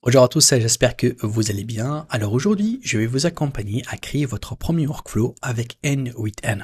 Bonjour à tous, j'espère que vous allez bien. Alors aujourd'hui, je vais vous accompagner à créer votre premier workflow avec N8N.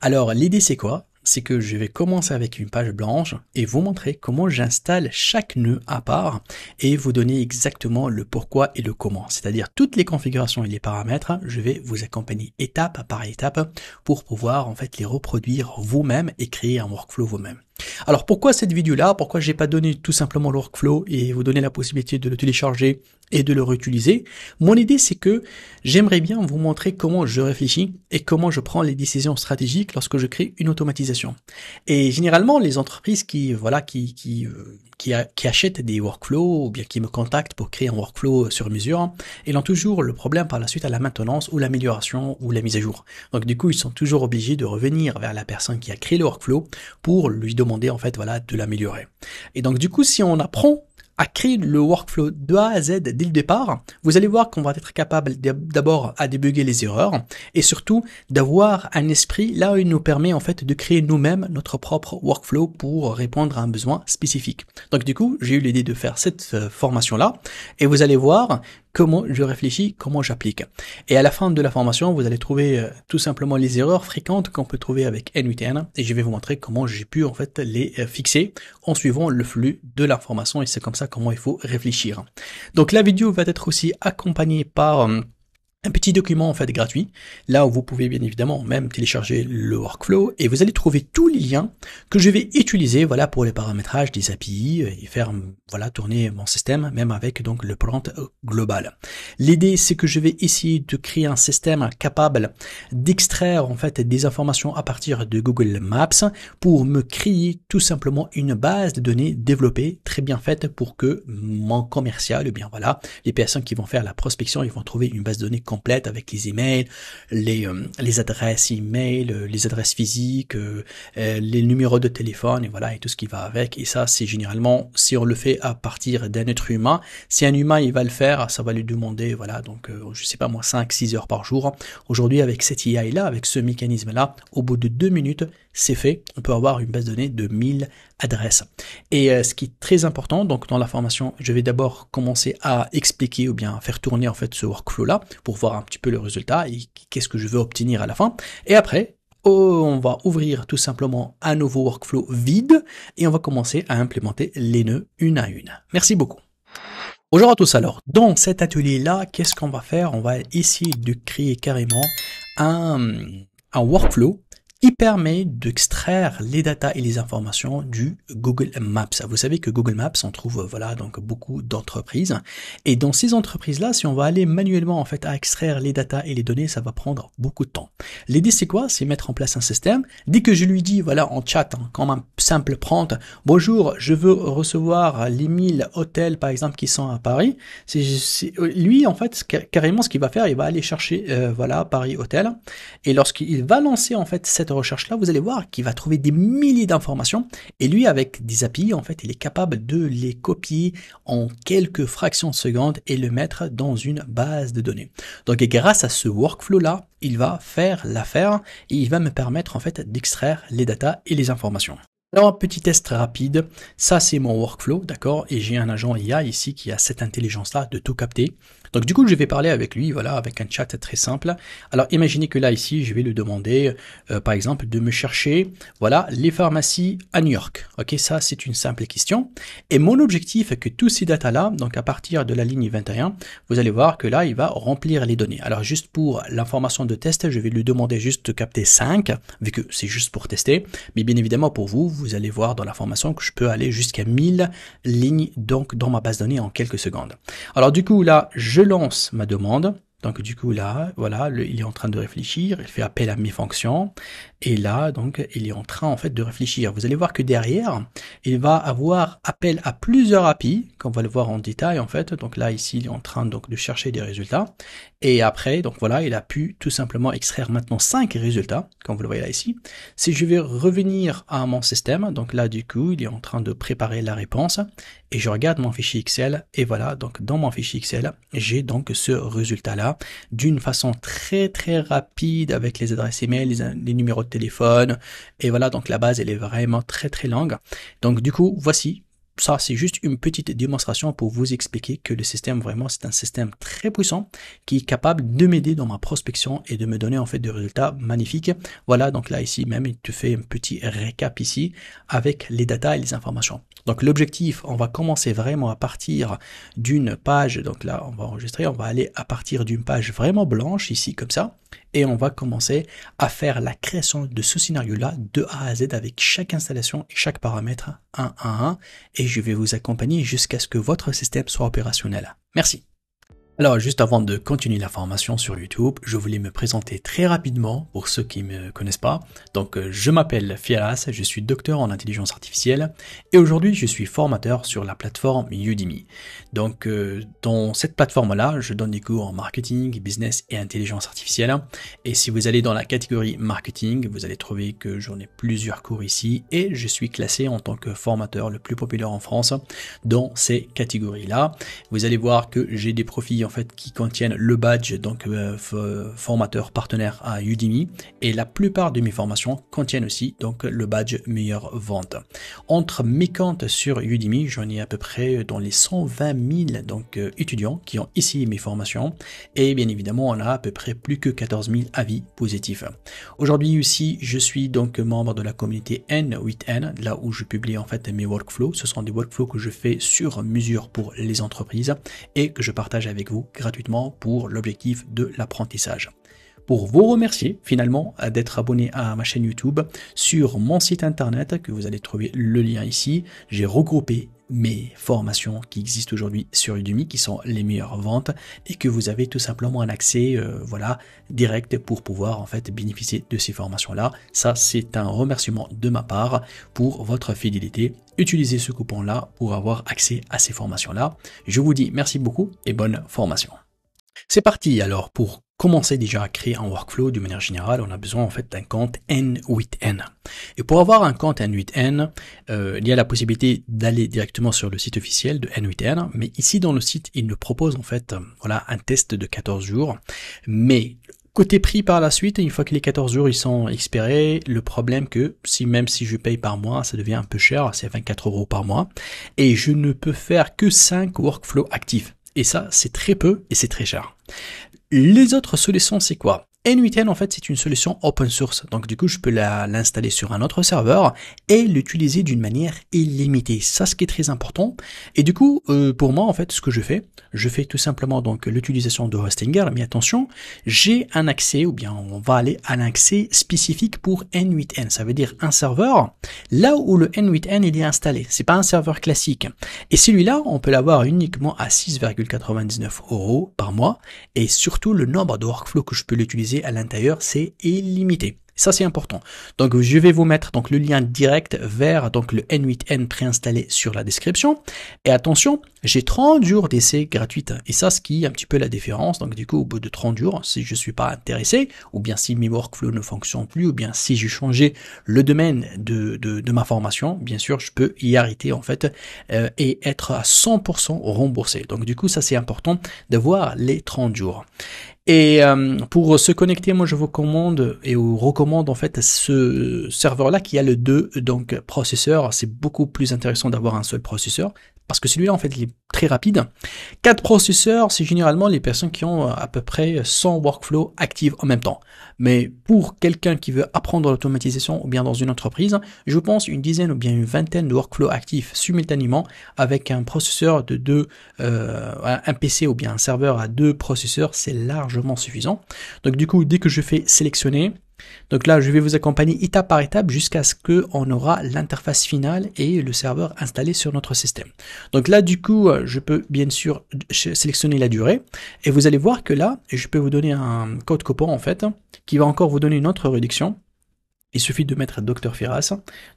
Alors l'idée c'est quoi? C'est que je vais commencer avec une page blanche et vous montrer comment j'installe chaque nœud à part et vous donner exactement le pourquoi et le comment. C'est-à-dire toutes les configurations et les paramètres, je vais vous accompagner étape par étape pour pouvoir en fait les reproduire vous-même et créer un workflow vous-même. Alors pourquoi cette vidéo là? Pourquoi j'ai pas donné tout simplement le workflow et vous donner la possibilité de le télécharger et de le réutiliser? Mon idée c'est que j'aimerais bien vous montrer comment je réfléchis et comment je prends les décisions stratégiques lorsque je crée une automatisation. Et généralement les entreprises qui achètent des workflows ou bien qui me contactent pour créer un workflow sur mesure, ils ont toujours le problème par la suite à la maintenance ou l'amélioration ou la mise à jour. Donc du coup ils sont toujours obligés de revenir vers la personne qui a créé le workflow pour lui demander en fait voilà de l'améliorer. Et donc du coup si on apprend à créer le workflow de A à Z dès le départ, vous allez voir qu'on va être capable d'abord à débugger les erreurs et surtout d'avoir un esprit là où il nous permet en fait de créer nous-mêmes notre propre workflow pour répondre à un besoin spécifique. Donc du coup, j'ai eu l'idée de faire cette formation là et vous allez voir comment je réfléchis, comment j'applique. Et à la fin de la formation, vous allez trouver tout simplement les erreurs fréquentes qu'on peut trouver avec N8N et je vais vous montrer comment j'ai pu en fait les fixer en suivant le flux de l'information et c'est comme ça comment il faut réfléchir. Donc la vidéo va être aussi accompagnée par un petit document en fait gratuit, là où vous pouvez bien évidemment même télécharger le workflow et vous allez trouver tous les liens que je vais utiliser voilà pour les paramétrages des API et faire voilà tourner mon système même avec donc le prompt global. L'idée c'est que je vais essayer de créer un système capable d'extraire en fait des informations à partir de Google Maps pour me créer tout simplement une base de données développée très bien faite pour que mon commercial, ou bien voilà, les personnes qui vont faire la prospection, ils vont trouver une base de données complète avec les emails, les adresses email, les adresses physiques, les numéros de téléphone et voilà et tout ce qui va avec. Et ça c'est généralement si on le fait à partir d'un être humain, si un humain il va le faire, ça va lui demander voilà donc je sais pas moi 5-6 heures par jour. Aujourd'hui avec cette IA là, avec ce mécanisme là, au bout de 2 minutes c'est fait, on peut avoir une base de données de 1000 adresses. Et ce qui est très important, donc dans la formation, je vais d'abord commencer à expliquer ou bien faire tourner en fait ce workflow là pour voir un petit peu le résultat et qu'est-ce que je veux obtenir à la fin. Et après, on va ouvrir tout simplement un nouveau workflow vide et on va commencer à implémenter les nœuds une à une. Merci beaucoup. Bonjour à tous alors, dans cet atelier-là, qu'est-ce qu'on va faire? On va essayer de créer carrément un workflow qui permet d'extraire les datas et les informations du Google Maps. Vous savez que Google Maps, on trouve voilà donc beaucoup d'entreprises et dans ces entreprises-là, si on va aller manuellement en fait à extraire les datas et les données, ça va prendre beaucoup de temps. L'idée c'est quoi? C'est mettre en place un système. Dès que je lui dis voilà en chat, comme un simple prompt, bonjour, je veux recevoir les 1000 hôtels par exemple qui sont à Paris. Lui en fait carrément ce qu'il va faire, il va aller chercher voilà Paris hôtel et lorsqu'il va lancer en fait cette recherche là, vous allez voir qu'il va trouver des milliers d'informations et lui avec des API en fait il est capable de les copier en quelques fractions de secondes et le mettre dans une base de données. Donc grâce à ce workflow là, il va faire l'affaire et il va me permettre en fait d'extraire les datas et les informations. Alors un petit test rapide, ça c'est mon workflow, d'accord, et j'ai un agent IA ici qui a cette intelligence-là de tout capter. Donc du coup je vais parler avec lui, voilà, avec un chat très simple. Alors imaginez que là ici je vais lui demander, par exemple, de me chercher, voilà, les pharmacies à New York. Ok, ça c'est une simple question. Et mon objectif est que tous ces datas-là, donc à partir de la ligne 21, vous allez voir que là il va remplir les données. Alors juste pour l'information de test, je vais lui demander juste de capter 5, vu que c'est juste pour tester, mais bien évidemment pour vous allez voir dans la formation que je peux aller jusqu'à 1000 lignes donc dans ma base de données en quelques secondes. Alors du coup là, je lance ma demande. Donc du coup là, voilà, il est en train de réfléchir, il fait appel à mes fonctions et là donc il est en train en fait de réfléchir. Vous allez voir que derrière, il va avoir appel à plusieurs API, qu'on va le voir en détail en fait. Donc là ici, il est en train donc de chercher des résultats et après donc voilà, il a pu tout simplement extraire maintenant 5 résultats, comme vous le voyez là ici. Si je vais revenir à mon système, donc là du coup, il est en train de préparer la réponse et je regarde mon fichier Excel et voilà, donc dans mon fichier Excel, j'ai donc ce résultat là d'une façon très rapide avec les adresses email, les numéros de téléphone et voilà, donc la base elle est vraiment très longue. Donc du coup voici ça, c'est juste une petite démonstration pour vous expliquer que le système, vraiment, c'est un système très puissant qui est capable de m'aider dans ma prospection et de me donner en fait des résultats magnifiques. Voilà, donc là, ici même, il te fait un petit récap ici avec les datas et les informations. Donc l'objectif, on va commencer vraiment à partir d'une page, donc là, on va enregistrer, on va aller à partir d'une page vraiment blanche ici, comme ça, et on va commencer à faire la création de ce scénario-là de A à Z avec chaque installation et chaque paramètre un à un, et je vais vous accompagner jusqu'à ce que votre système soit opérationnel. Merci. Alors, juste avant de continuer la formation sur YouTube, je voulais me présenter très rapidement pour ceux qui ne me connaissent pas. Donc, je m'appelle Firas, je suis docteur en intelligence artificielle et aujourd'hui, je suis formateur sur la plateforme Udemy. Donc, dans cette plateforme-là, je donne des cours en marketing, business et intelligence artificielle. Et si vous allez dans la catégorie marketing, vous allez trouver que j'en ai plusieurs cours ici et je suis classé en tant que formateur le plus populaire en France dans ces catégories-là. Vous allez voir que j'ai des profils en fait qui contiennent le badge donc formateur partenaire à Udemy et la plupart de mes formations contiennent aussi donc le badge meilleure vente. Entre mes comptes sur Udemy, j'en ai à peu près dans les 120 000 donc étudiants qui ont ici mes formations et bien évidemment on a à peu près plus que 14 000 avis positifs. Aujourd'hui aussi je suis donc membre de la communauté N8N, là où je publie en fait mes workflows. Ce sont des workflows que je fais sur mesure pour les entreprises et que je partage avec vous gratuitement pour l'objectif de l'apprentissage. Pour vous remercier finalement d'être abonné à ma chaîne YouTube, sur mon site internet que vous allez trouver le lien ici, j'ai regroupé mes formations qui existent aujourd'hui sur Udemy qui sont les meilleures ventes et que vous avez tout simplement un accès voilà direct pour pouvoir en fait bénéficier de ces formations là. Ça c'est un remerciement de ma part pour votre fidélité. Utilisez ce coupon là pour avoir accès à ces formations là. Je vous dis merci beaucoup et bonne formation. C'est parti alors. Pour commencer déjà à créer un workflow de manière générale, on a besoin en fait d'un compte N8N. Et pour avoir un compte N8N, il y a la possibilité d'aller directement sur le site officiel de N8N, mais ici dans le site, il nous propose en fait voilà un test de 14 jours, mais côté prix par la suite, une fois que les 14 jours ils sont expirés, le problème que même si je paye par mois, ça devient un peu cher, c'est 24 € par mois, et je ne peux faire que 5 workflows actifs. Et ça, c'est très peu et c'est très cher. Les autres solutions, c'est quoi? N8N, en fait, c'est une solution open source. Donc, du coup, je peux l'installer sur un autre serveur et l'utiliser d'une manière illimitée. Ça, ce qui est très important. Et du coup, pour moi, en fait, ce que je fais tout simplement donc l'utilisation de Hostinger. Mais attention, j'ai un accès, ou bien on va aller à l'accès spécifique pour N8N. Ça veut dire un serveur là où le N8N il est installé. C'est pas un serveur classique. Et celui-là, on peut l'avoir uniquement à 6,99 € par mois. Et surtout, le nombre de workflows que je peux l'utiliser à l'intérieur, c'est illimité. Ça, c'est important. Donc, je vais vous mettre donc le lien direct vers donc le N8N préinstallé sur la description. Et attention, j'ai 30 jours d'essai gratuite. Et ça, ce qui est un petit peu la différence. Donc, du coup, au bout de 30 jours, si je suis pas intéressé, ou bien si mes workflows ne fonctionnent plus, ou bien si j'ai changé le domaine de ma formation, bien sûr, je peux y arrêter en fait et être à 100% remboursé. Donc, du coup, ça, c'est important de voir les 30 jours. Et pour se connecter, moi je vous recommande et vous recommande en fait ce serveur-là qui a le 2 donc processeurs. C'est beaucoup plus intéressant d'avoir un seul processeur parce que celui-là en fait il est très rapide. 4 processeurs, c'est généralement les personnes qui ont à peu près 100 workflows actifs en même temps. Mais pour quelqu'un qui veut apprendre l'automatisation ou bien dans une entreprise, je pense une dizaine ou bien une vingtaine de workflows actifs simultanément avec un processeur de 2, un PC ou bien un serveur à 2 processeurs, c'est largement suffisant. Donc du coup, dès que je fais sélectionner, donc là, je vais vous accompagner étape par étape jusqu'à ce qu'on aura l'interface finale et le serveur installé sur notre système. Donc là, du coup, je peux bien sûr sélectionner la durée et vous allez voir que là, je peux vous donner un code coupon en fait qui va encore vous donner une autre réduction. Il suffit de mettre Dr Firas.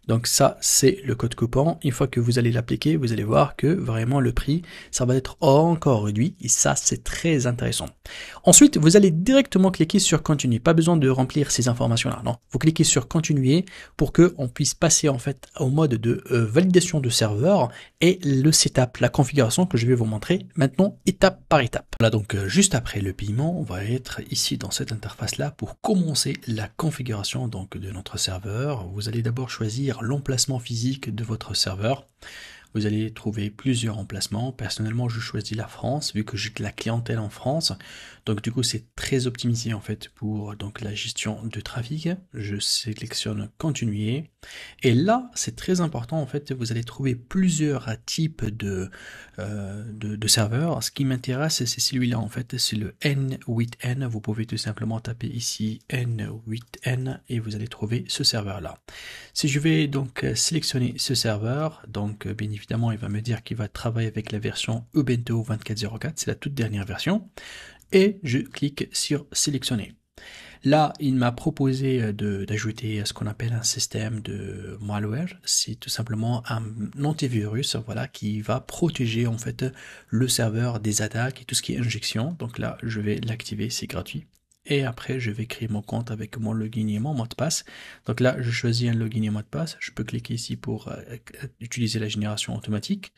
Donc ça, c'est le code coupon. Une fois que vous allez l'appliquer, vous allez voir que vraiment le prix, ça va être encore réduit. Et ça, c'est très intéressant. Ensuite, vous allez directement cliquer sur continuer. Pas besoin de remplir ces informations-là. Non, vous cliquez sur continuer pour que on puisse passer en fait au mode de validation de serveur et le setup, la configuration que je vais vous montrer maintenant étape par étape. Voilà, donc juste après le paiement, on va être ici dans cette interface-là pour commencer la configuration donc de notre serveur. Vous allez d'abord choisir l'emplacement physique de votre serveur. Vous allez trouver plusieurs emplacements. Personnellement, je choisis la France vu que j'ai de la clientèle en France. Donc du coup, c'est très optimisé en fait pour donc la gestion de trafic. Je sélectionne continuer. Et là, c'est très important en fait. Vous allez trouver plusieurs types de serveurs. Ce qui m'intéresse, c'est celui-là en fait. C'est le N8N. Vous pouvez tout simplement taper ici N8N et vous allez trouver ce serveur-là. Si je vais donc sélectionner ce serveur, donc bien évidemment, il va me dire qu'il va travailler avec la version Ubuntu 24.04, c'est la toute dernière version, et je clique sur sélectionner. Là, il m'a proposé d'ajouter ce qu'on appelle un système de malware. C'est tout simplement un antivirus, voilà, qui va protéger en fait le serveur des attaques et tout ce qui est injection. Donc là, je vais l'activer, c'est gratuit. Et après, je vais créer mon compte avec mon login et mon mot de passe. Donc là, je choisis un login et mot de passe. Je peux cliquer ici pour utiliser la génération automatique.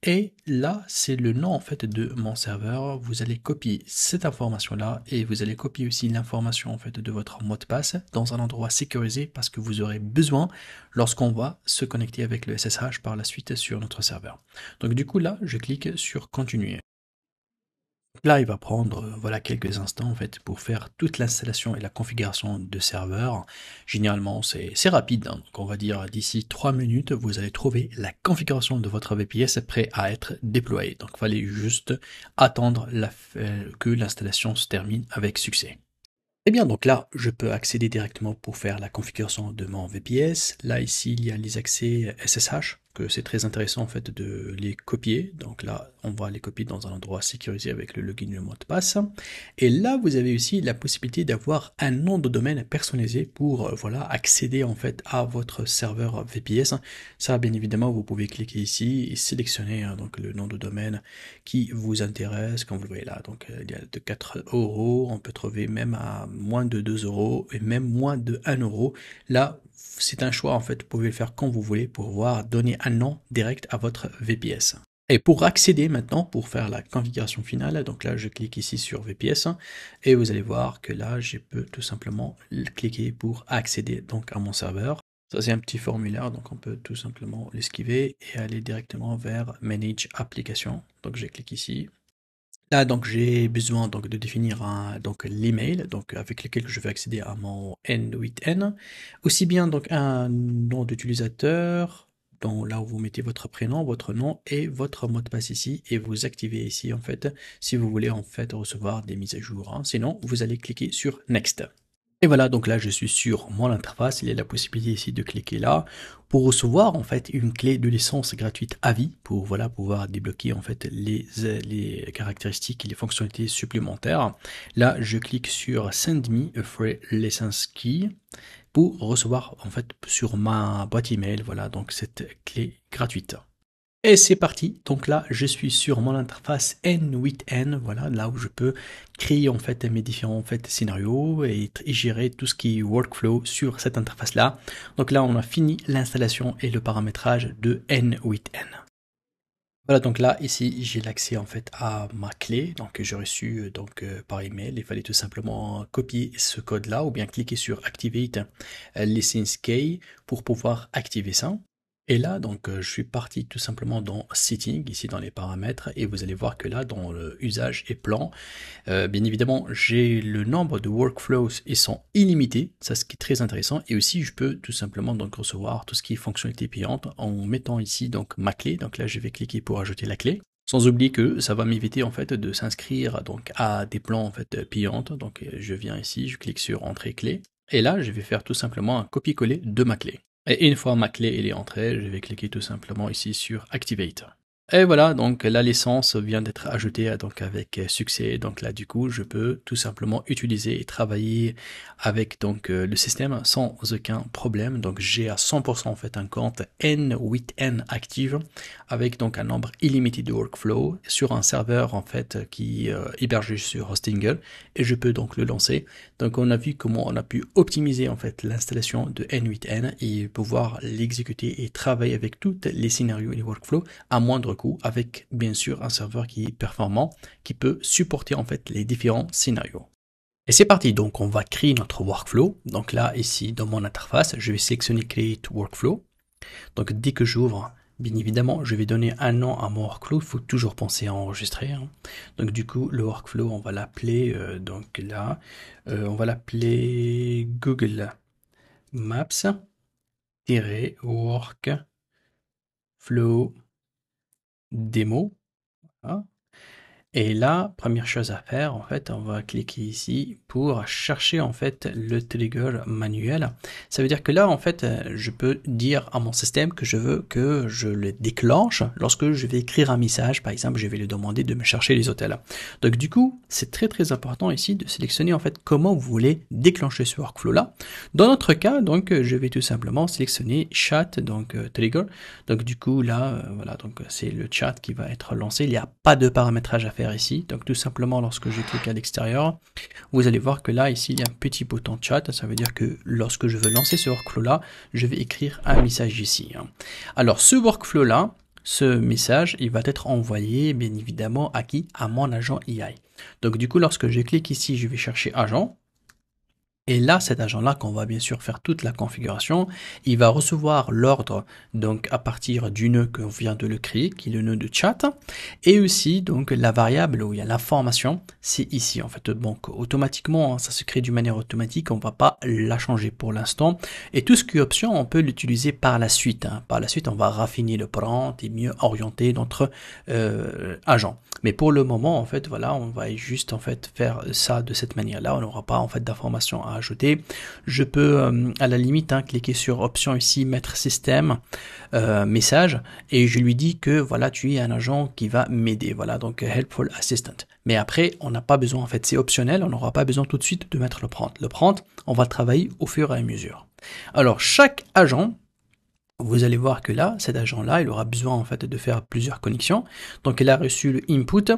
Et là, c'est le nom en fait de mon serveur. Vous allez copier cette information-là et vous allez copier aussi l'information en fait de votre mot de passe dans un endroit sécurisé parce que vous aurez besoin lorsqu'on va se connecter avec le SSH par la suite sur notre serveur. Donc du coup là, je clique sur continuer. Là, il va prendre voilà quelques instants en fait pour faire toute l'installation et la configuration de serveur. Généralement, c'est rapide, hein. Donc on va dire d'ici 3 minutes, vous allez trouver la configuration de votre VPS prêt à être déployée. Donc, il fallait juste attendre que l'installation se termine avec succès. Eh bien, donc là, je peux accéder directement pour faire la configuration de mon VPS. Là, ici, il y a les accès SSH, que c'est très intéressant en fait de les copier. Donc là, on va les copier dans un endroit sécurisé avec le login et le mot de passe. Et là, vous avez aussi la possibilité d'avoir un nom de domaine personnalisé pour voilà accéder en fait à votre serveur VPS. Ça, bien évidemment, vous pouvez cliquer ici et sélectionner donc le nom de domaine qui vous intéresse. Comme vous le voyez là, donc il y a de 4 euros. On peut trouver même à moins de 2 euros et même moins de 1 euro. Là, c'est un choix en fait, vous pouvez le faire quand vous voulez pour pouvoir donner un nom direct à votre VPS. Et pour accéder maintenant, pour faire la configuration finale, donc là je clique ici sur VPS et vous allez voir que là je peux tout simplement cliquer pour accéder donc à mon serveur. Ça c'est un petit formulaire, donc on peut tout simplement l'esquiver et aller directement vers Manage Application. Donc je clique ici. Là, donc, j'ai besoin donc de définir donc l'email donc avec lequel je vais accéder à mon N8N. Aussi bien donc un nom d'utilisateur, donc là où vous mettez votre prénom, votre nom et votre mot de passe ici et vous activez ici en fait si vous voulez en fait recevoir des mises à jour, hein. Sinon, vous allez cliquer sur Next. Et voilà, donc là je suis sur mon interface, il y a la possibilité ici de cliquer là pour recevoir en fait une clé de licence gratuite à vie pour voilà pouvoir débloquer en fait les caractéristiques et les fonctionnalités supplémentaires. Là je clique sur Send me a free license key pour recevoir en fait sur ma boîte email voilà donc cette clé gratuite. Et c'est parti, donc là je suis sur mon interface N8N, voilà, là où je peux créer en fait mes différents en fait, scénarios et gérer tout ce qui est workflow sur cette interface là. Donc là on a fini l'installation et le paramétrage de N8N. Voilà, donc là ici j'ai l'accès en fait à ma clé donc que j'ai reçue donc par email. Il fallait tout simplement copier ce code là ou bien cliquer sur Activate License Key pour pouvoir activer ça. Et là, donc, je suis parti tout simplement dans Setting, ici dans les paramètres, et vous allez voir que là, dans le usage et plan, bien évidemment, j'ai le nombre de workflows, ils sont illimités, ça ce qui est très intéressant, et aussi je peux tout simplement donc recevoir tout ce qui est fonctionnalité payante en mettant ici donc ma clé, donc là je vais cliquer pour ajouter la clé. Sans oublier que ça va m'éviter en fait de s'inscrire donc à des plans en fait payantes. Donc je viens ici, je clique sur Entrée clé, et là je vais faire tout simplement un copier-coller de ma clé. Et une fois ma clé elle est entrée, je vais cliquer tout simplement ici sur Activate. Et voilà, donc la licence vient d'être ajoutée donc avec succès. Donc là, du coup, je peux tout simplement utiliser et travailler avec donc le système sans aucun problème. Donc j'ai à 100% en fait un compte N8N active avec donc un nombre illimité de workflow sur un serveur en fait qui est hébergé sur Hostinger et je peux donc le lancer. Donc on a vu comment on a pu optimiser en fait l'installation de N8N et pouvoir l'exécuter et travailler avec tous les scénarios et les workflows à moindre coût avec bien sûr un serveur qui est performant, qui peut supporter en fait les différents scénarios. Et c'est parti, donc on va créer notre workflow. Donc là, ici, dans mon interface, je vais sélectionner Create Workflow. Donc dès que j'ouvre Bien évidemment, je vais donner un nom à mon workflow. Il faut toujours penser à enregistrer, hein. Donc du coup, le workflow, on va l'appeler donc là, on va l'appeler Google Maps-workflow démo. Hein. Et là, première chose à faire, en fait, on va cliquer ici pour chercher en fait le trigger manuel. Ça veut dire que là, en fait, je peux dire à mon système que je veux que je le déclenche lorsque je vais écrire un message. Par exemple, je vais lui demander de me chercher les hôtels. Donc du coup, c'est très important ici de sélectionner en fait comment vous voulez déclencher ce workflow-là. Dans notre cas, donc, je vais tout simplement sélectionner chat, donc trigger. Donc du coup, là, voilà, donc c'est le chat qui va être lancé. Il n'y a pas de paramétrage à faire ici. Donc tout simplement, lorsque je clique à l'extérieur, vous allez voir que là, ici, il y a un petit bouton chat. Ça veut dire que lorsque je veux lancer ce workflow-là, je vais écrire un message ici. Alors ce workflow-là, ce message, il va être envoyé, bien évidemment, à qui? À mon agent AI. Donc du coup, lorsque je clique ici, je vais chercher agent. Et là, cet agent-là, qu'on va bien sûr faire toute la configuration, il va recevoir l'ordre donc à partir du nœud qu'on vient de le créer, qui est le nœud de chat, et aussi donc la variable où il y a l'information, c'est ici en fait. Donc automatiquement, ça se crée d'une manière automatique, on ne va pas la changer pour l'instant. Et tout ce qui est option, on peut l'utiliser par la suite. Par la suite, on va raffiner le prompt et mieux orienter notre agent. Mais pour le moment, en fait, voilà, on va juste en fait faire ça de cette manière-là. On n'aura pas en fait d'informations à ajouter. Je peux à la limite cliquer sur option ici, mettre système, message, et je lui dis que voilà, tu es un agent qui va m'aider. Voilà, donc helpful assistant. Mais après, on n'a pas besoin, en fait, c'est optionnel, on n'aura pas besoin tout de suite de mettre le prompt. Le prompt, on va travailler au fur et à mesure. Alors, chaque agent, vous allez voir que là, cet agent-là, il aura besoin en fait de faire plusieurs connexions. Donc il a reçu le input.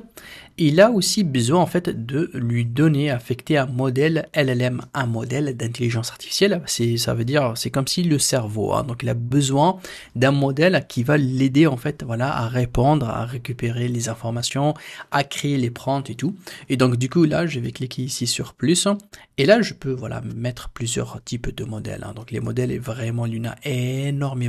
Il a aussi besoin en fait de lui donner, affecter un modèle LLM, un modèle d'intelligence artificielle. Ça veut dire, c'est comme si le cerveau. Donc il a besoin d'un modèle qui va l'aider en fait, voilà, à répondre, à récupérer les informations, à créer les prompts et tout. Et donc du coup là, je vais cliquer ici sur plus. Et là, je peux voilà mettre plusieurs types de modèles. Donc les modèles, vraiment, il y en a énormément.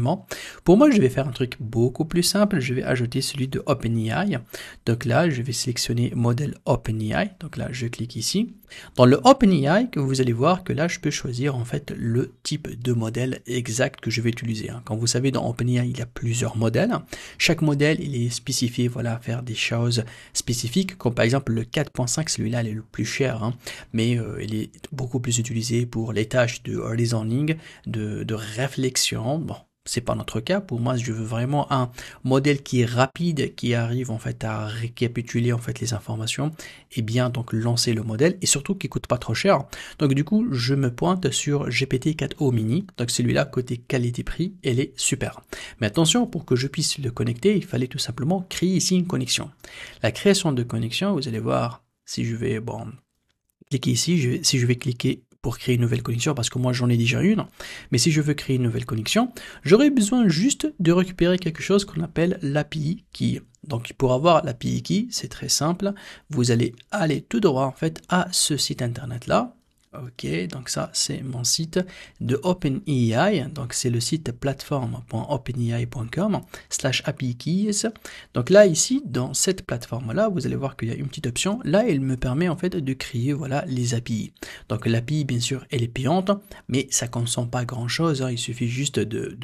Pour moi, je vais faire un truc beaucoup plus simple. Je vais ajouter celui de OpenAI. Donc là, je vais sélectionner modèle OpenAI. Donc là, je clique ici. Dans le OpenAI, vous allez voir que là, je peux choisir en fait le type de modèle exact que je vais utiliser. Comme vous savez, dans OpenAI, il y a plusieurs modèles. Chaque modèle, il est spécifié, voilà, à faire des choses spécifiques. Comme par exemple le 4.5, celui-là, il est le plus cher, mais il est beaucoup plus utilisé pour les tâches de reasoning, de réflexion. Bon. C'est pas notre cas. Pour moi, je veux vraiment un modèle qui est rapide, qui arrive en fait à récapituler en fait les informations et bien donc lancer le modèle et surtout qui coûte pas trop cher. Donc du coup, je me pointe sur GPT-4o mini. Donc celui-là côté qualité-prix, elle est super. Mais attention, pour que je puisse le connecter, il fallait tout simplement créer ici une connexion. La création de connexion, vous allez voir si je vais cliquer ici, si je vais cliquer pour créer une nouvelle connexion, parce que moi j'en ai déjà une, mais si je veux créer une nouvelle connexion, j'aurai besoin juste de récupérer quelque chose qu'on appelle l'API key. Donc pour avoir l'API key, c'est très simple, vous allez aller tout droit en fait à ce site internet là. Ok, donc ça c'est mon site de OpenAI, donc c'est le site plateforme.openai.com/API keys. Donc là ici dans cette plateforme là, vous allez voir qu'il y a une petite option. Là, elle me permet en fait de créer voilà les API. Donc l'API bien sûr elle est payante, mais ça consomme pas grand chose. Il suffit juste de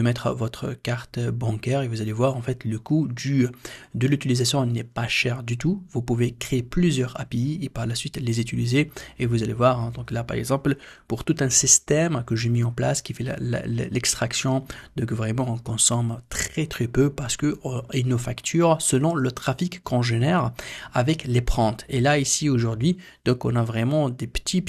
mettre votre carte bancaire et vous allez voir en fait le coût de l'utilisation n'est pas cher du tout. Vous pouvez créer plusieurs API et par la suite les utiliser. Et vous allez voir, donc là par exemple, pour tout un système que j'ai mis en place qui fait l'extraction, donc vraiment on consomme très peu parce que il nous facture selon le trafic qu'on génère avec les prompts. Et là ici aujourd'hui, donc on a vraiment des petits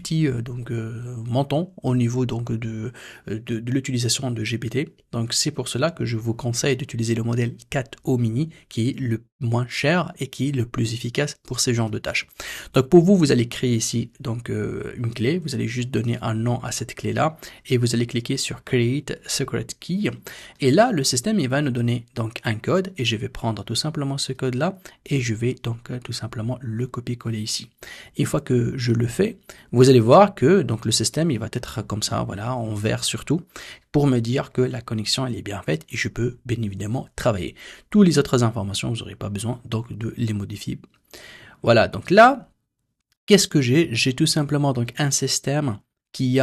montants au niveau donc de l'utilisation de GPT. Donc c'est pour cela que je vous conseille d'utiliser le modèle 4o mini qui est le moins cher et qui est le plus efficace pour ces genres de tâches. Donc pour vous, vous allez créer ici ici donc une clé. Vous allez juste donner un nom à cette clé-là et vous allez cliquer sur Create Secret Key. Et là, le système, il va nous donner donc un code et je vais prendre tout simplement ce code-là et je vais donc tout simplement le copier-coller ici. Une fois que je le fais, vous allez voir que donc le système, il va être comme ça, voilà, en vert surtout, pour me dire que la connexion elle est bien faite et je peux bien évidemment travailler. Toutes les autres informations, vous n'aurez pas besoin donc de les modifier. Voilà, donc là, qu'est-ce que j'ai? J'ai tout simplement donc un système qui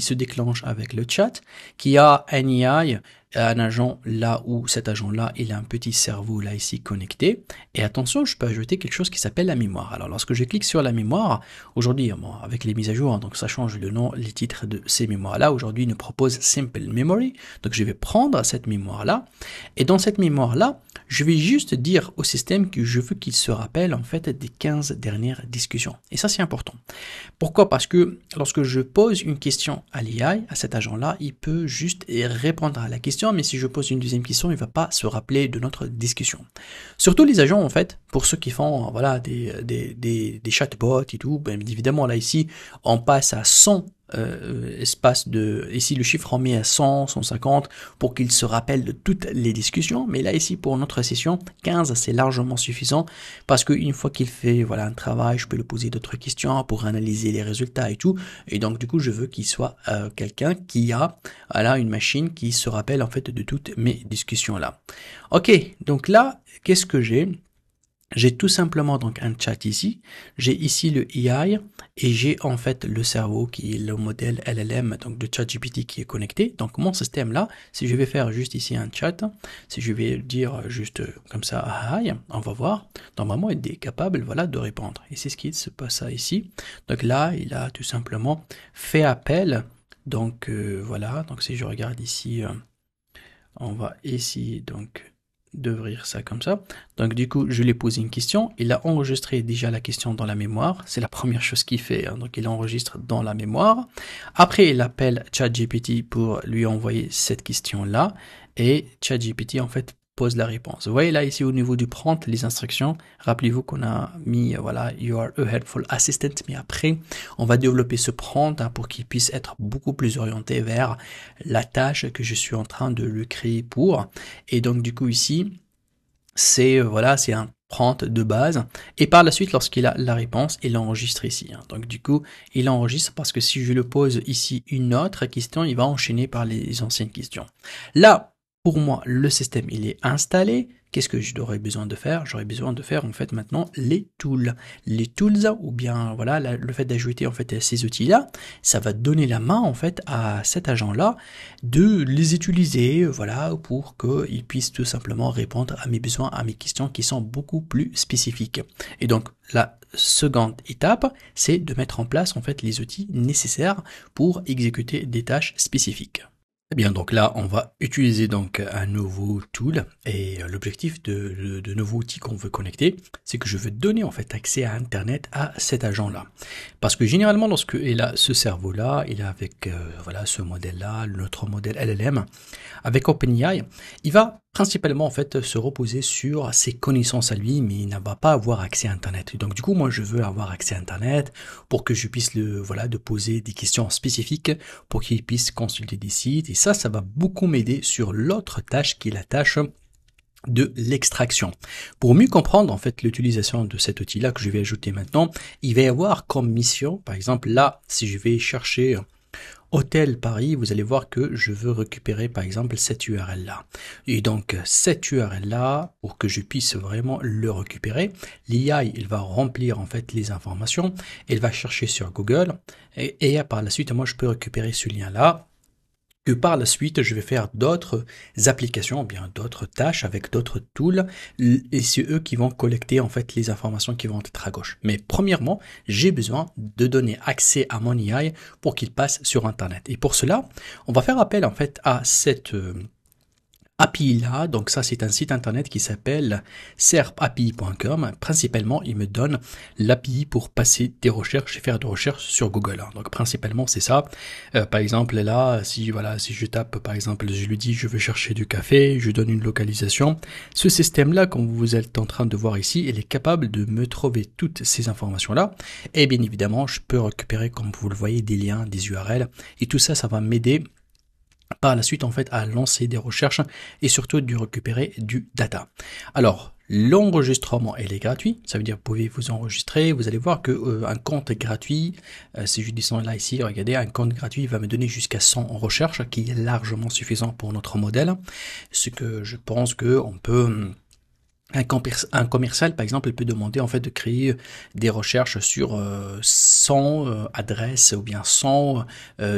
se déclenche avec le chat, qui a un AI, un agent là où cet agent-là, il a un petit cerveau là ici connecté. Et attention, je peux ajouter quelque chose qui s'appelle la mémoire. Alors lorsque je clique sur la mémoire, aujourd'hui, bon, avec les mises à jour, donc ça change le nom, les titres de ces mémoires-là. Aujourd'hui, il nous propose Simple Memory. Donc je vais prendre cette mémoire-là. Et dans cette mémoire-là, je vais juste dire au système que je veux qu'il se rappelle en fait des 15 dernières discussions. Et ça, c'est important. Pourquoi? Parce que lorsque je pose une question à l'AI, à cet agent-là, il peut juste répondre à la question, mais si je pose une deuxième question, il ne va pas se rappeler de notre discussion. Surtout les agents, en fait, pour ceux qui font voilà, des chatbots et tout, bien évidemment, là, ici, on passe à 100 espace de, ici le chiffre on met à 100, 150 pour qu'il se rappelle de toutes les discussions, mais là ici pour notre session 15 c'est largement suffisant parce qu'une fois qu'il fait voilà un travail, je peux lui poser d'autres questions pour analyser les résultats et tout, et donc du coup je veux qu'il soit quelqu'un qui a voilà, une machine qui se rappelle en fait de toutes mes discussions là. Ok, donc là qu'est-ce que j'ai tout simplement donc un chat ici, j'ai ici le AI et j'ai en fait le cerveau qui est le modèle LLM donc de ChatGPT qui est connecté. Donc mon système là, si je vais faire juste ici un chat, si je vais dire juste comme ça hi, on va voir, normalement il est capable voilà de répondre. Et c'est ce qui se passe ici. Donc là, il a tout simplement fait appel. Donc voilà, donc si je regarde ici, on va essayer donc d'ouvrir ça comme ça. Donc du coup, je lui ai posé une question. Il a enregistré déjà la question dans la mémoire. C'est la première chose qu'il fait. Hein. Donc il enregistre dans la mémoire. Après, il appelle ChatGPT pour lui envoyer cette question-là. Et ChatGPT, en fait, pose la réponse. Vous voyez là, ici, au niveau du prompt, les instructions. Rappelez-vous qu'on a mis, voilà, you are a helpful assistant. Mais après, on va développer ce prompt hein, pour qu'il puisse être beaucoup plus orienté vers la tâche que je suis en train de le créer pour. Et donc, du coup, ici, c'est voilà, c'est un prompt de base. Et par la suite, lorsqu'il a la réponse, il l'enregistre ici. Hein. Donc, du coup, il enregistre parce que si je le pose ici une autre question, il va enchaîner par les anciennes questions. Là, pour moi, le système, il est installé. Qu'est-ce que j'aurais besoin de faire? J'aurais besoin de faire, en fait, maintenant, les tools. Les tools, ou bien, voilà, le fait d'ajouter, en fait, ces outils-là, ça va donner la main, en fait, à cet agent-là de les utiliser, voilà, pour qu'il puisse tout simplement répondre à mes besoins, à mes questions qui sont beaucoup plus spécifiques. Et donc, la seconde étape, c'est de mettre en place, en fait, les outils nécessaires pour exécuter des tâches spécifiques. Eh bien, donc là, on va utiliser donc un nouveau tool et l'objectif de nouveau outil qu'on veut connecter, c'est que je veux donner en fait accès à Internet à cet agent-là. Parce que généralement, lorsque il a ce cerveau-là, il est avec voilà ce modèle-là, notre modèle LLM, avec OpenAI, il va principalement en fait se reposer sur ses connaissances à lui, mais il ne va pas avoir accès à Internet. Donc du coup, moi, je veux avoir accès à Internet pour que je puisse de poser des questions spécifiques pour qu'il puisse consulter des sites. Et ça va beaucoup m'aider sur l'autre tâche qui est la tâche de l'extraction. Pour mieux comprendre en fait l'utilisation de cet outil-là que je vais ajouter maintenant, il va y avoir comme mission, par exemple là, si je vais chercher Hôtel Paris, vous allez voir que je veux récupérer par exemple cette URL là. Et donc cette URL là, pour que je puisse vraiment le récupérer, l'IA il va remplir en fait les informations, elle va chercher sur Google et par la suite moi je peux récupérer ce lien là. Que par la suite, je vais faire d'autres applications, ou bien d'autres tâches avec d'autres tools, et c'est eux qui vont collecter en fait les informations qui vont être à gauche. Mais premièrement, j'ai besoin de donner accès à mon AI pour qu'il passe sur Internet. Et pour cela, on va faire appel en fait à API là, donc ça c'est un site internet qui s'appelle serpapi.com. Principalement, il me donne l'API pour passer des recherches et faire des recherches sur Google. Donc principalement c'est ça. Par exemple là, si je tape par exemple, je lui dis je veux chercher du café, je donne une localisation. Ce système là, comme vous êtes en train de voir ici, il est capable de me trouver toutes ces informations là. Et bien évidemment, je peux récupérer, comme vous le voyez, des liens, des URL et tout ça, ça va m'aider par la suite en fait à lancer des recherches et surtout de récupérer du data. Alors l'enregistrement il est gratuit, ça veut dire vous pouvez vous enregistrer, vous allez voir que un compte gratuit, si je descends là ici, regardez, un compte gratuit va me donner jusqu'à 100 recherches qui est largement suffisant pour notre modèle, ce que je pense que on peut un commercial, par exemple, il peut demander en fait de créer des recherches sur 100 adresses ou bien 100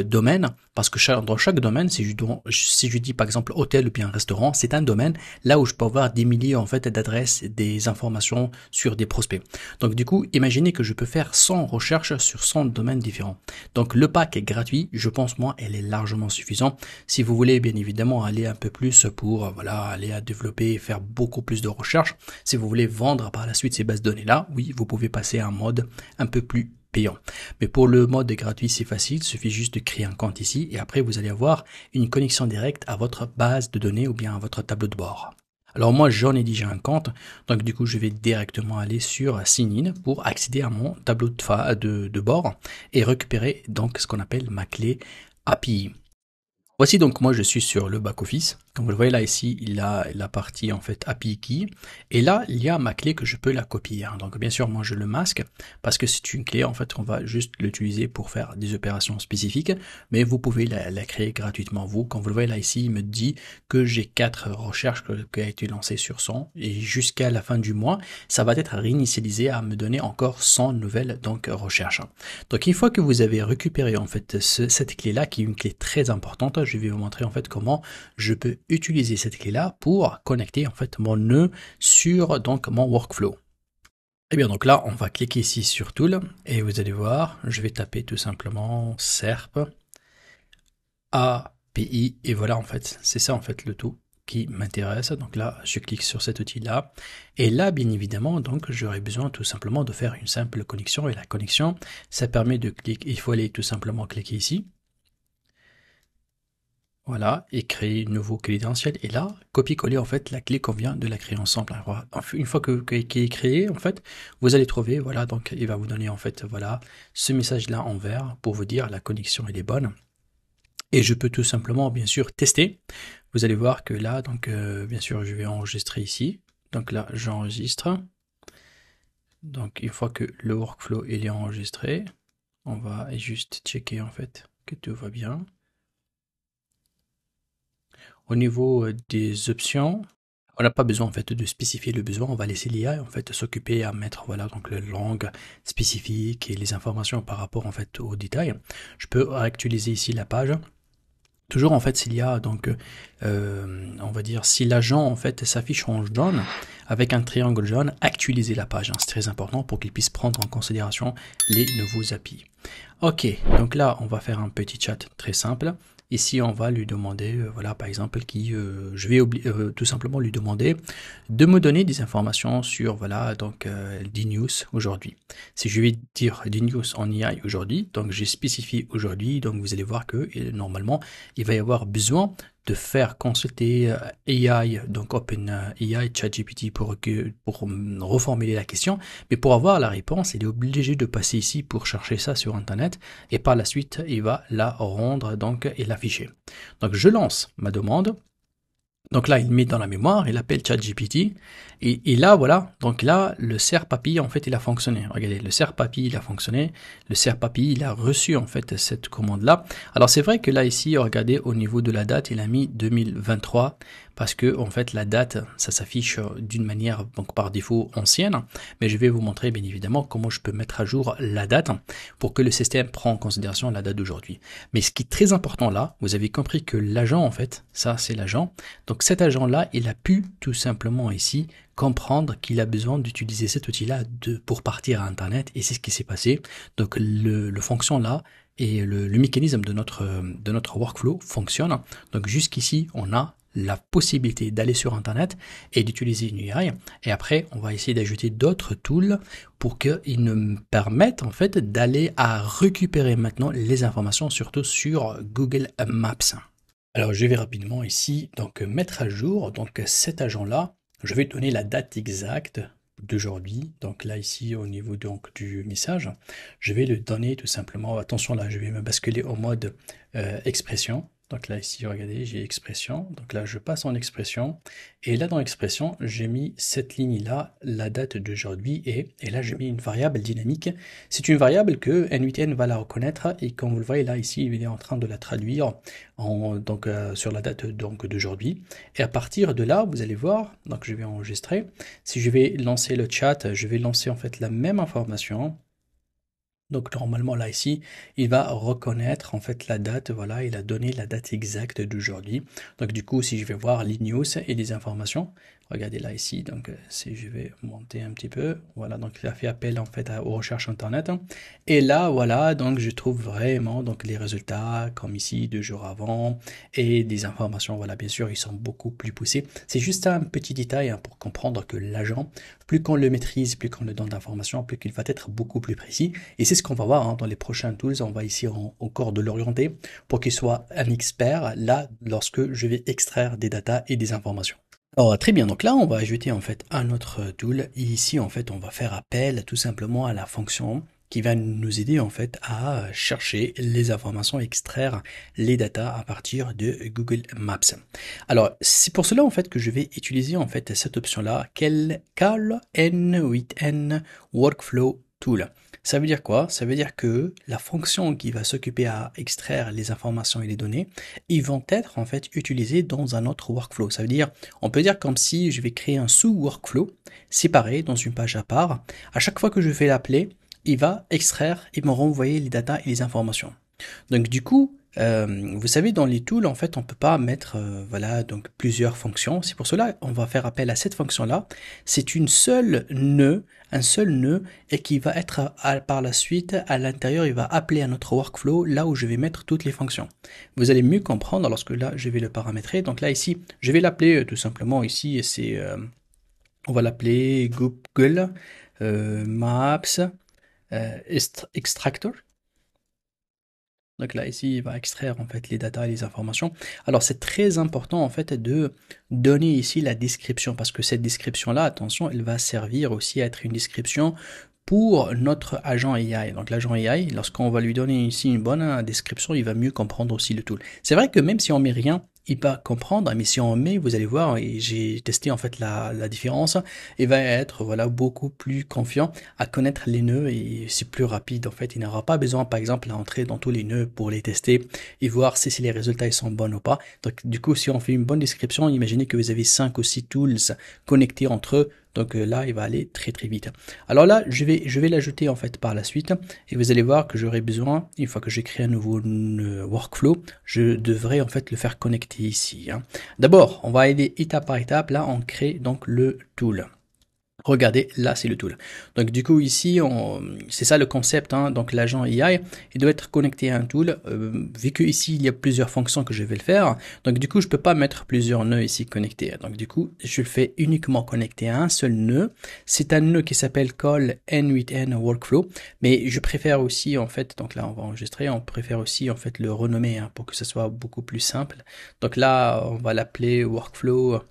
domaines, parce que dans chaque domaine, si je dis par exemple hôtel ou bien restaurant, c'est un domaine là où je peux avoir des milliers en fait d'adresses, des informations sur des prospects. Donc du coup, imaginez que je peux faire 100 recherches sur 100 domaines différents. Donc le pack est gratuit, je pense moi, elle est largement suffisant. Si vous voulez bien évidemment aller un peu plus pour aller à développer et faire beaucoup plus de recherches. Si vous voulez vendre par la suite ces bases de données là, oui, vous pouvez passer à un mode un peu plus payant. Mais pour le mode gratuit, c'est facile, il suffit juste de créer un compte ici et après vous allez avoir une connexion directe à votre base de données ou bien à votre tableau de bord. Alors moi j'en ai déjà un compte, donc du coup je vais directement aller sur Sign In pour accéder à mon tableau de bord et récupérer donc ce qu'on appelle ma clé API. Voici donc moi je suis sur le back-office. Comme vous le voyez là ici, il a la partie en fait API Key. Et là, il y a ma clé que je peux la copier. Donc bien sûr, moi je le masque parce que c'est une clé en fait, on va juste l'utiliser pour faire des opérations spécifiques. Mais vous pouvez la créer gratuitement vous. Comme vous le voyez là ici, il me dit que j'ai 4 recherches qui ont été lancées sur 100. Et jusqu'à la fin du mois, ça va être réinitialisé à me donner encore 100 nouvelles donc recherches. Donc une fois que vous avez récupéré en fait cette clé là, qui est une clé très importante, je vais vous montrer en fait comment je peux utiliser cette clé là pour connecter en fait mon nœud sur donc mon workflow. Et bien donc là on va cliquer ici sur Tool et vous allez voir, je vais taper tout simplement SERP API et voilà en fait c'est ça en fait le tout qui m'intéresse. Donc là je clique sur cet outil là et là bien évidemment donc j'aurai besoin tout simplement de faire une simple connexion et la connexion ça permet de cliquer, il faut aller tout simplement cliquer ici. Voilà, et créer une nouveau crédentiel. Et là, copier-coller en fait la clé qu'on vient de la créer ensemble. Alors, une fois qu'il est créé, en fait, vous allez trouver, voilà, donc il va vous donner en fait, voilà, ce message-là en vert pour vous dire la connexion elle est bonne. Et je peux tout simplement, bien sûr, tester. Vous allez voir que là, donc, bien sûr, je vais enregistrer ici. Donc là, j'enregistre. Donc, une fois que le workflow il est enregistré, on va juste checker en fait que tout va bien. Au niveau des options, on n'a pas besoin en fait de spécifier le besoin, on va laisser l'IA en fait s'occuper à mettre voilà donc la langue spécifique et les informations par rapport en fait aux détails. Je peux actualiser ici la page. Toujours en fait s'il y a donc on va dire si l'agent en fait s'affiche en jaune avec un triangle jaune, actualiser la page, hein, c'est très important pour qu'il puisse prendre en considération les nouveaux API. Ok, donc là on va faire un petit chat très simple. Ici, on va lui demander, voilà, par exemple, je vais tout simplement lui demander de me donner des informations sur, voilà, donc D-News aujourd'hui. Si je vais dire D-News en AI aujourd'hui, donc j'ai spécifié aujourd'hui, donc vous allez voir que normalement, il va y avoir besoin de faire consulter AI, donc OpenAI, ChatGPT pour reformuler la question. Mais pour avoir la réponse, il est obligé de passer ici pour chercher ça sur Internet. Et par la suite, il va la rendre donc et l'afficher. Donc je lance ma demande. Donc là, il met dans la mémoire, il appelle ChatGPT, et là, voilà, donc là, le SERP-API, en fait, il a fonctionné. Regardez, le SERP-API, il a fonctionné, le SERP-API, il a reçu, en fait, cette commande-là. Alors, c'est vrai que là, ici, regardez, au niveau de la date, il a mis 2023, parce que, en fait, la date, ça s'affiche d'une manière, donc, par défaut, ancienne, mais je vais vous montrer, bien évidemment, comment je peux mettre à jour la date pour que le système prenne en considération la date d'aujourd'hui. Mais ce qui est très important là, vous avez compris que l'agent, en fait, ça, c'est l'agent. Donc, cet agent-là, il a pu tout simplement ici comprendre qu'il a besoin d'utiliser cet outil-là pour partir à Internet et c'est ce qui s'est passé. Donc, le fonction là, et le mécanisme de notre workflow fonctionne. Donc jusqu'ici, on a la possibilité d'aller sur Internet et d'utiliser une AI. Et après, on va essayer d'ajouter d'autres tools pour qu'ils nous permettent en fait d'aller à récupérer maintenant les informations, surtout sur Google Maps. Alors je vais rapidement ici donc mettre à jour donc cet agent-là. Je vais donner la date exacte d'aujourd'hui. Donc là ici au niveau donc du message, je vais le donner tout simplement. Attention là, je vais me basculer au mode expression. Donc là ici, regardez, j'ai expression. Donc là, je passe en expression. Et là dans expression, j'ai mis cette ligne-là, la date d'aujourd'hui. Et là, j'ai mis une variable dynamique. C'est une variable que N8N va la reconnaître. Et comme vous le voyez là ici, il est en train de la traduire sur la date donc d'aujourd'hui. Et à partir de là, vous allez voir, donc je vais enregistrer. Si je vais lancer le chat, je vais lancer en fait la même information. Donc normalement là ici, il va reconnaître en fait la date, voilà, il a donné la date exacte d'aujourd'hui. Donc du coup, si je vais voir les news et les informations, regardez là ici, donc si je vais monter un petit peu, voilà, donc il a fait appel en fait aux recherches internet. Et là, voilà, donc je trouve vraiment donc les résultats comme ici 2 jours avant et des informations, voilà, bien sûr, ils sont beaucoup plus poussés. C'est juste un petit détail hein, pour comprendre que l'agent, plus qu'on le maîtrise, plus qu'on le donne d'informations, plus qu'il va être beaucoup plus précis. Et c'est ce qu'on va voir hein, dans les prochains tools. On va ici encore de l'orienter pour qu'il soit un expert là lorsque je vais extraire des datas et des informations. Alors très bien, donc là on va ajouter en fait un autre tool. Et ici en fait on va faire appel tout simplement à la fonction qui va nous aider en fait à chercher les informations, extraire les datas à partir de Google Maps. Alors c'est pour cela en fait que je vais utiliser en fait cette option-là, Call N8N Workflow Tool. Ça veut dire quoi? Ça veut dire que la fonction qui va s'occuper à extraire les informations et les données, ils vont être en fait utilisées dans un autre workflow. Ça veut dire, on peut dire comme si je vais créer un sous-workflow séparé dans une page à part. À chaque fois que je vais l'appeler, il va extraire et me renvoyer les datas et les informations. Donc du coup, vous savez, dans les tools, en fait, on peut pas mettre voilà donc plusieurs fonctions. C'est pour cela on va faire appel à cette fonction-là. C'est une seule nœud, un seul nœud, et qui va être par la suite à l'intérieur, il va appeler à notre workflow là où je vais mettre toutes les fonctions. Vous allez mieux comprendre lorsque là je vais le paramétrer. Donc là ici, je vais l'appeler tout simplement ici, c'est on va l'appeler Google Maps Extractor. Donc là, ici, il va extraire en fait les datas et les informations. Alors, c'est très important en fait de donner ici la description parce que cette description-là, attention, elle va servir aussi à être une description pour notre agent AI. Donc l'agent AI, lorsqu'on va lui donner ici une bonne description, il va mieux comprendre aussi le tool. C'est vrai que même si on met rien, il va comprendre, mais si on met, vous allez voir, et j'ai testé en fait la différence, il va être voilà beaucoup plus confiant à connaître les nœuds et c'est plus rapide en fait. Il n'aura pas besoin par exemple à entrer dans tous les nœuds pour les tester et voir si les résultats ils sont bons ou pas. Donc du coup, si on fait une bonne description, imaginez que vous avez 5 ou 6 tools connectés entre eux. Donc là, il va aller très très vite. Alors là, je vais l'ajouter en fait par la suite et vous allez voir que j'aurai besoin, une fois que j'ai créé un nouveau workflow, je devrais en fait le faire connecter ici. Hein. D'abord, on va aller étape par étape. Là, on crée donc le tool. Regardez, là c'est le tool. Donc du coup ici, c'est ça le concept. Hein. Donc l'agent AI, il doit être connecté à un tool. Vu que ici il y a plusieurs fonctions que je vais le faire, donc du coup je peux pas mettre plusieurs nœuds ici connectés. Donc du coup je le fais uniquement connecté à un seul nœud. C'est un nœud qui s'appelle call N8N Workflow, mais je préfère aussi en fait. Donc là on va enregistrer. On préfère aussi en fait le renommer hein, pour que ce soit beaucoup plus simple. Donc là on va l'appeler Workflow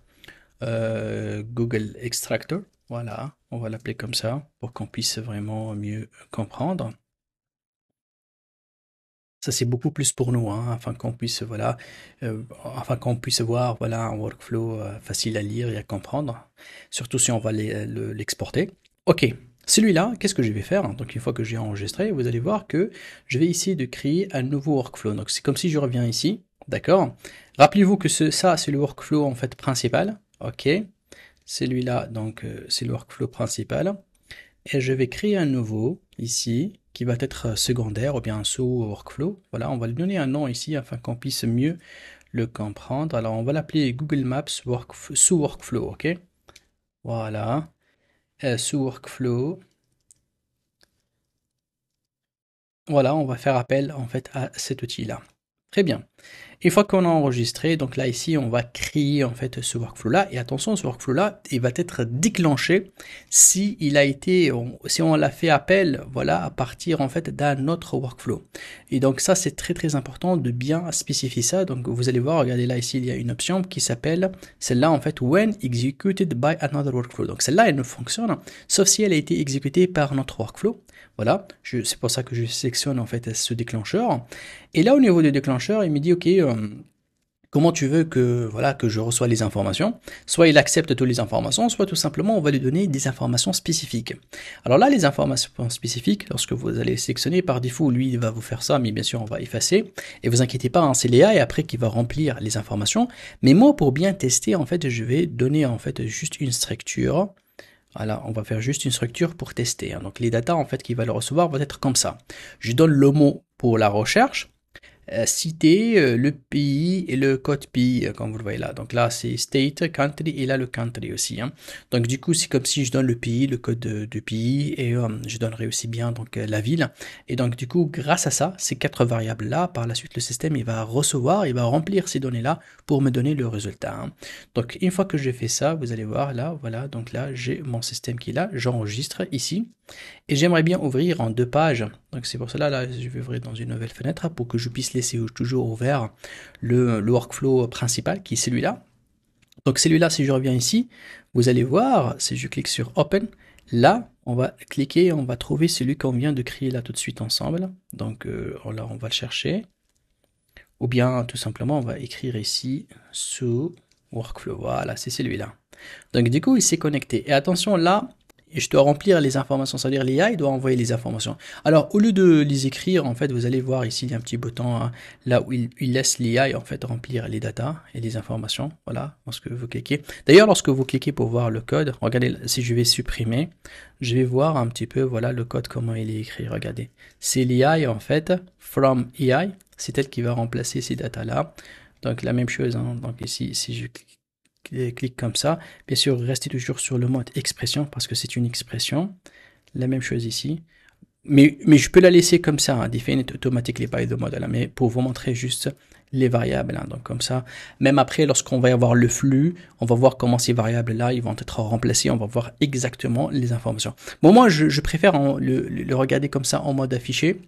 Google Extractor. Voilà, on va l'appeler comme ça pour qu'on puisse vraiment mieux comprendre. Ça c'est beaucoup plus pour nous, hein, afin qu'on puisse voilà, afin qu'on puisse voir voilà un workflow facile à lire et à comprendre. Surtout si on va l'exporter. Ok, celui-là, qu'est-ce que je vais faire? Donc une fois que j'ai enregistré, vous allez voir que je vais essayer de créer un nouveau workflow. Donc c'est comme si je reviens ici, d'accord? Rappelez-vous que ça c'est le workflow en fait principal. Ok. Celui-là, donc, c'est le workflow principal. Et je vais créer un nouveau, ici, qui va être secondaire ou bien un sous-workflow. Voilà, on va lui donner un nom ici afin qu'on puisse mieux le comprendre. Alors, on va l'appeler Google Maps sous-workflow, ok? Voilà. Sous-workflow. Voilà, on va faire appel en fait à cet outil-là. Très bien. Une fois qu'on a enregistré, donc là ici, on va créer en fait ce workflow-là. Et attention, ce workflow-là, il va être déclenché si il a été, si on l'a fait appel, voilà, à partir en fait d'un autre workflow. Et donc ça, c'est très très important de bien spécifier ça. Donc vous allez voir, regardez là ici, il y a une option qui s'appelle celle-là en fait when executed by another workflow. Donc celle-là, elle ne fonctionne sauf si elle a été exécutée par notre workflow. Voilà, c'est pour ça que je sélectionne en fait ce déclencheur. Et là, au niveau du déclencheur, il me dit, OK, comment tu veux que, voilà, que je reçois les informations? Soit il accepte toutes les informations, soit tout simplement, on va lui donner des informations spécifiques. Alors là, les informations spécifiques, lorsque vous allez sélectionner par défaut, lui, il va vous faire ça, mais bien sûr, on va effacer. Et vous inquiétez pas, hein, c'est Léa et après qui va remplir les informations. Mais moi, pour bien tester, en fait, je vais donner, en fait, juste une structure. Voilà, on va faire juste une structure pour tester. Donc les datas en fait qui va le recevoir vont être comme ça. Je donne le mot pour la recherche, citer le pays et le code pays, comme vous le voyez là. Donc là, c'est state, country, et là, le country aussi. Hein. Donc du coup, c'est comme si je donne le pays, le code de pays, et je donnerai aussi bien donc la ville. Et donc du coup, grâce à ça, ces 4 variables-là, par la suite, le système, il va recevoir, il va remplir ces données-là pour me donner le résultat. Hein. Donc une fois que j'ai fait ça, vous allez voir là, voilà, donc là, j'ai mon système qui est là, j'enregistre ici. Et j'aimerais bien ouvrir en 2 pages. Donc c'est pour cela, là, je vais ouvrir dans une nouvelle fenêtre pour que je puisse laisser toujours ouvert le workflow principal qui est celui-là. Donc celui-là, si je reviens ici, vous allez voir, si je clique sur Open, là, on va cliquer, on va trouver celui qu'on vient de créer là tout de suite ensemble. Donc là, on va le chercher. Ou bien, tout simplement, on va écrire ici, sous workflow. Voilà, c'est celui-là. Donc du coup, il s'est connecté. Et attention, là, je dois remplir les informations, c'est-à-dire l'IA, il doit envoyer les informations. Alors, au lieu de les écrire, en fait, vous allez voir ici, il y a un petit bouton hein, là où il laisse l'IA en fait remplir les datas et les informations. Voilà, lorsque vous cliquez. D'ailleurs, lorsque vous cliquez pour voir le code, regardez, si je vais supprimer, je vais voir un petit peu, voilà, le code, comment il est écrit. Regardez, c'est l'IA en fait, from AI, c'est elle qui va remplacer ces datas-là. Donc, la même chose, hein, donc ici, si je clique comme ça. Bien sûr, restez toujours sur le mode expression parce que c'est une expression. La même chose ici. Mais je peux la laisser comme ça, hein, defined automatically by the model, hein, mais pour vous montrer juste les variables. Hein, donc comme ça, même après, lorsqu'on va avoir le flux, on va voir comment ces variables-là, ils vont être remplacées. On va voir exactement les informations. Bon, moi, je préfère le regarder comme ça en mode affiché.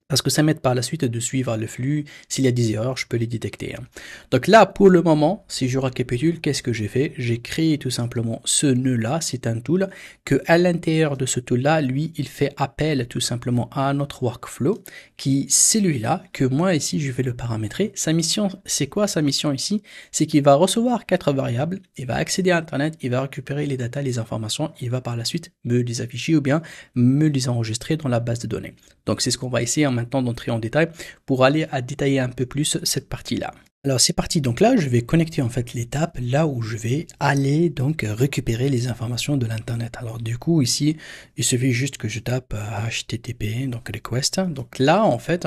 Parce que ça m'aide par la suite de suivre le flux. S'il y a des erreurs, je peux les détecter. Hein. Donc là, pour le moment, si je récapitule, qu'est-ce que j'ai fait? J'ai créé tout simplement ce nœud-là. C'est un tool que à l'intérieur de ce tool-là, lui, il fait appel tout simplement à notre workflow, qui celui-là, que moi ici, je vais le paramétrer. Sa mission, c'est quoi sa mission ici? C'est qu'il va recevoir 4 variables, il va accéder à Internet, il va récupérer les datas, les informations, il va par la suite me les afficher ou bien me les enregistrer dans la base de données. Donc c'est ce qu'on va essayer maintenant d'entrer en détail pour aller à détailler un peu plus cette partie-là. Alors c'est parti, donc là je vais connecter en fait l'étape là où je vais aller donc récupérer les informations de l'internet. Alors du coup ici il suffit juste que je tape HTTP donc request. Donc là en fait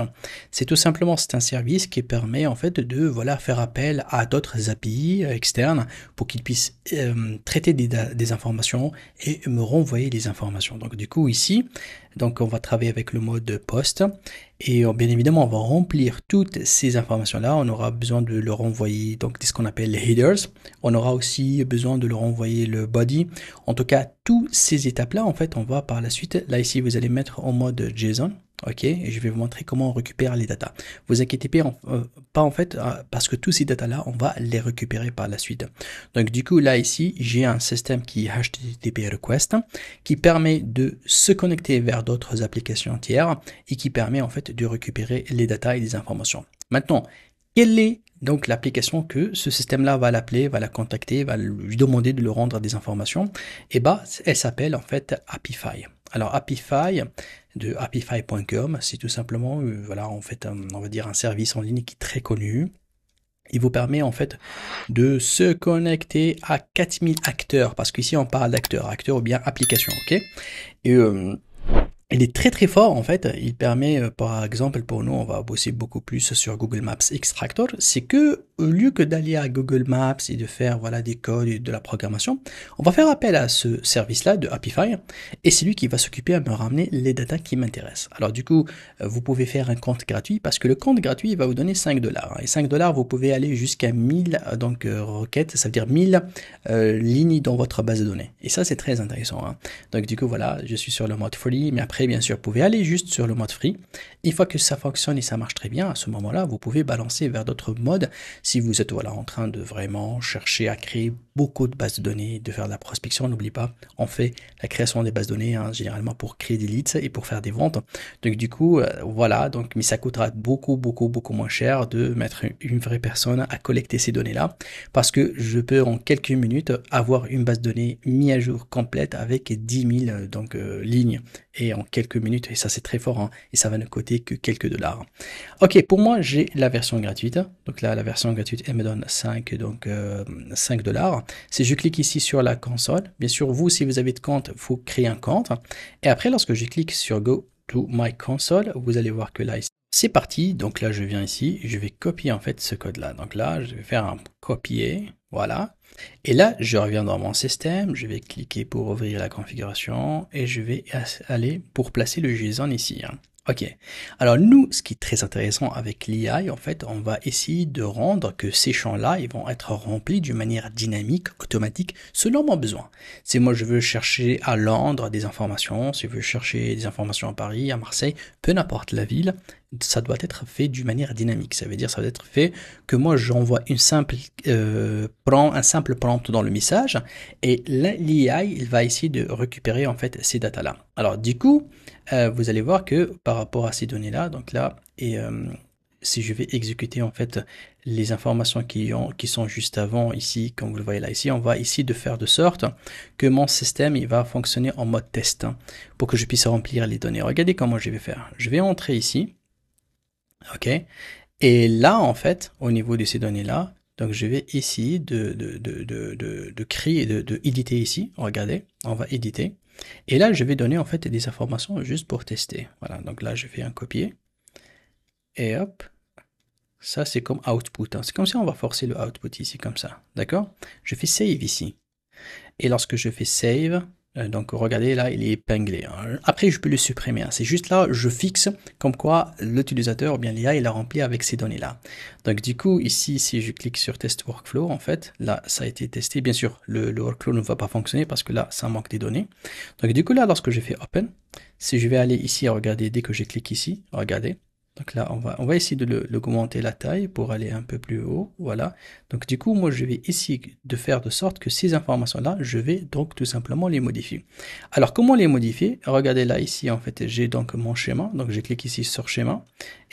c'est tout simplement c'est un service qui permet en fait de voilà faire appel à d'autres API externes pour qu'ils puissent traiter des informations et me renvoyer les informations. Donc du coup ici donc on va travailler avec le mode post et bien évidemment on va remplir toutes ces informations là. On aura besoin de leur envoyer donc ce qu'on appelle les headers. On aura aussi besoin de leur envoyer le body. En tout cas, toutes ces étapes-là, en fait, on va par la suite. Là, ici, vous allez mettre en mode JSON. Ok, et je vais vous montrer comment on récupère les datas. Vous inquiétez pas en fait, parce que tous ces datas-là, on va les récupérer par la suite. Donc du coup, là ici, j'ai un système qui est HTTP request, qui permet de se connecter vers d'autres applications tiers et qui permet en fait de récupérer les datas et les informations. Maintenant, quelle est donc l'application que ce système-là va l'appeler, va la contacter, va lui demander de lui rendre des informations? Et bah, elle s'appelle en fait Apify. Alors Apify de apify.com, c'est tout simplement voilà en fait on va dire un service en ligne qui est très connu. Il vous permet en fait de se connecter à 4000 acteurs parce qu'ici on parle d'acteurs, acteurs ou bien applications, ok? Et Il est très très fort en fait, il permet par exemple pour nous, on va bosser beaucoup plus sur Google Maps Extractor, c'est que au lieu que d'aller à Google Maps et de faire voilà des codes et de la programmation, on va faire appel à ce service-là de Happify et c'est lui qui va s'occuper à me ramener les datas qui m'intéressent. Alors du coup, vous pouvez faire un compte gratuit parce que le compte gratuit il va vous donner 5 dollars et 5 dollars vous pouvez aller jusqu'à 1000 requêtes, ça veut dire 1000 lignes dans votre base de données et ça c'est très intéressant. Hein. Donc du coup voilà, je suis sur le mode free, mais après bien sûr vous pouvez aller juste sur le mode free. Une fois que ça fonctionne et ça marche très bien, à ce moment-là vous pouvez balancer vers d'autres modes si vous êtes voilà en train de vraiment chercher à créer beaucoup de bases de données, de faire de la prospection. N'oublie pas, on fait la création des bases de données hein, généralement pour créer des leads et pour faire des ventes. Donc du coup voilà, donc mais ça coûtera beaucoup moins cher de mettre une vraie personne à collecter ces données-là parce que je peux en quelques minutes avoir une base de données mise à jour complète avec 10 000 lignes et en quelques minutes et ça c'est très fort hein, et ça va ne coûter que quelques dollars. Ok, pour moi j'ai la version gratuite. Donc là la version gratuite elle me donne 5 dollars. Si je clique ici sur la console, bien sûr vous si vous avez de compte, il faut créer un compte et après lorsque je clique sur Go to my console, vous allez voir que là c'est parti, donc là je viens ici, je vais copier en fait ce code là, donc là je vais faire un copier, voilà, et là je reviens dans mon système, je vais cliquer pour ouvrir la configuration, et je vais aller pour placer le JSON ici, hein. Ok, alors nous, ce qui est très intéressant avec l'IA, en fait, on va essayer de rendre que ces champs-là, ils vont être remplis d'une manière dynamique, automatique, selon mon besoin. Si moi je veux chercher à Londres des informations, si je veux chercher des informations à Paris, à Marseille, peu n'importe la ville, ça doit être fait d'une manière dynamique. Ça veut dire ça doit être fait que moi j'envoie un simple prompt dans le message et l'IA il va essayer de récupérer en fait ces datas là. Alors du coup vous allez voir que par rapport à ces données là, donc là et si je vais exécuter en fait les informations qui sont juste avant ici, comme vous le voyez là ici, on va ici de faire de sorte que mon système il va fonctionner en mode test hein, pour que je puisse remplir les données. Regardez comment je vais faire. Je vais entrer ici. Ok. Et là, en fait, au niveau de ces données-là, donc je vais essayer de créer, de éditer ici. Regardez, on va éditer. Et là, je vais donner en fait des informations juste pour tester. Voilà, donc là, je fais un copier. Et hop, ça c'est comme output. Hein. C'est comme si on va forcer le output ici, comme ça. D'accord? Je fais save ici. Et lorsque je fais save, donc regardez là, il est épinglé. Hein. Après, je peux le supprimer. Hein. C'est juste là, je fixe comme quoi l'utilisateur ou bien l'IA, il a rempli avec ces données-là. Donc du coup, ici, si je clique sur Test Workflow, en fait, là, ça a été testé. Bien sûr, le workflow ne va pas fonctionner parce que là, ça manque des données. Donc du coup, là, lorsque je fais Open, si je vais aller ici, regardez, dès que je clique ici, regardez. Donc là, on va essayer de augmenter la taille pour aller un peu plus haut. Voilà. Donc du coup, moi, je vais essayer de faire de sorte que ces informations-là, je vais donc tout simplement les modifier. Alors, comment les modifier? Regardez là, ici, en fait, j'ai donc mon schéma. Donc, je clique ici sur schéma.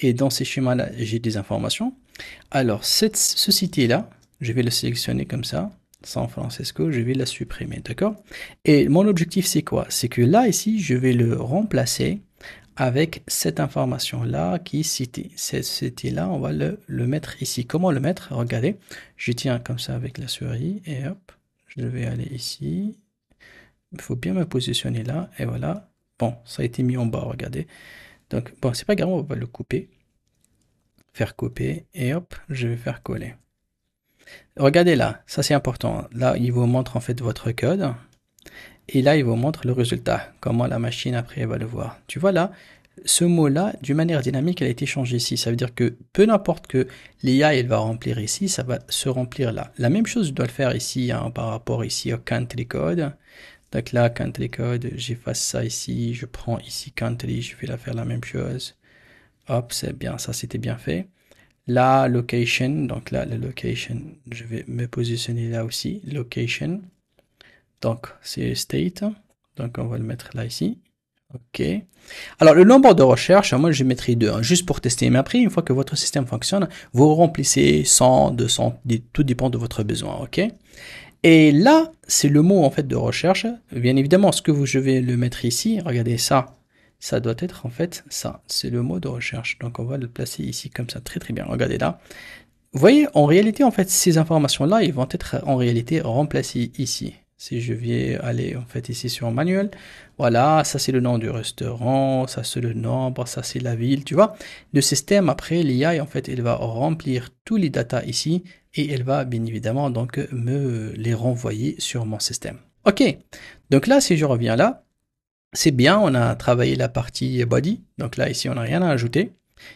Et dans ces schémas-là, j'ai des informations. Alors, ce site-là, je vais le sélectionner comme ça. San Francisco, je vais la supprimer, d'accord? Et mon objectif, c'est quoi? C'est que là, ici, je vais le remplacer avec cette information-là qui est citée. Cette citée-là, on va le mettre ici. Comment le mettre? Regardez, je tiens comme ça avec la souris et hop, je vais aller ici. Il faut bien me positionner là et voilà. Bon, ça a été mis en bas, regardez. Donc, bon, c'est pas grave, on va le couper. Faire couper et hop, je vais faire coller. Regardez là, ça c'est important. Là, il vous montre en fait votre code. Et là, il vous montre le résultat, comment la machine après va le voir. Tu vois là, ce mot-là, d'une manière dynamique, elle a été changée ici. Ça veut dire que peu n'importe que l'IA, elle va remplir ici, ça va se remplir là. La même chose, je dois le faire ici hein, par rapport ici au country code. Donc là, country code, j'efface ça ici, je prends ici country, je vais la faire la même chose. Hop, c'est bien, ça c'était bien fait. La location, donc là, la location, je vais me positionner là aussi, location. Donc, c'est state. Donc, on va le mettre là, ici. OK. Alors, le nombre de recherches, moi, je mettrai 2, hein, juste pour tester. Mais après, une fois que votre système fonctionne, vous remplissez 100, 200, tout dépend de votre besoin, OK? Et là, c'est le mot, en fait, de recherche. Bien évidemment, ce que je vais le mettre ici, regardez ça. Ça doit être, en fait, ça. C'est le mot de recherche. Donc, on va le placer ici, comme ça. Très, très bien. Regardez là. Vous voyez, en réalité, en fait, ces informations-là, ils vont être, en réalité, remplacées ici. Si je vais aller en fait ici sur manuel, voilà, ça c'est le nom du restaurant, ça c'est le nombre, ça c'est la ville, tu vois. Le système après l'IA en fait, il va remplir tous les datas ici et elle va bien évidemment donc me les renvoyer sur mon système. Ok, donc là si je reviens là, c'est bien, on a travaillé la partie body, donc là ici on n'a rien à ajouter.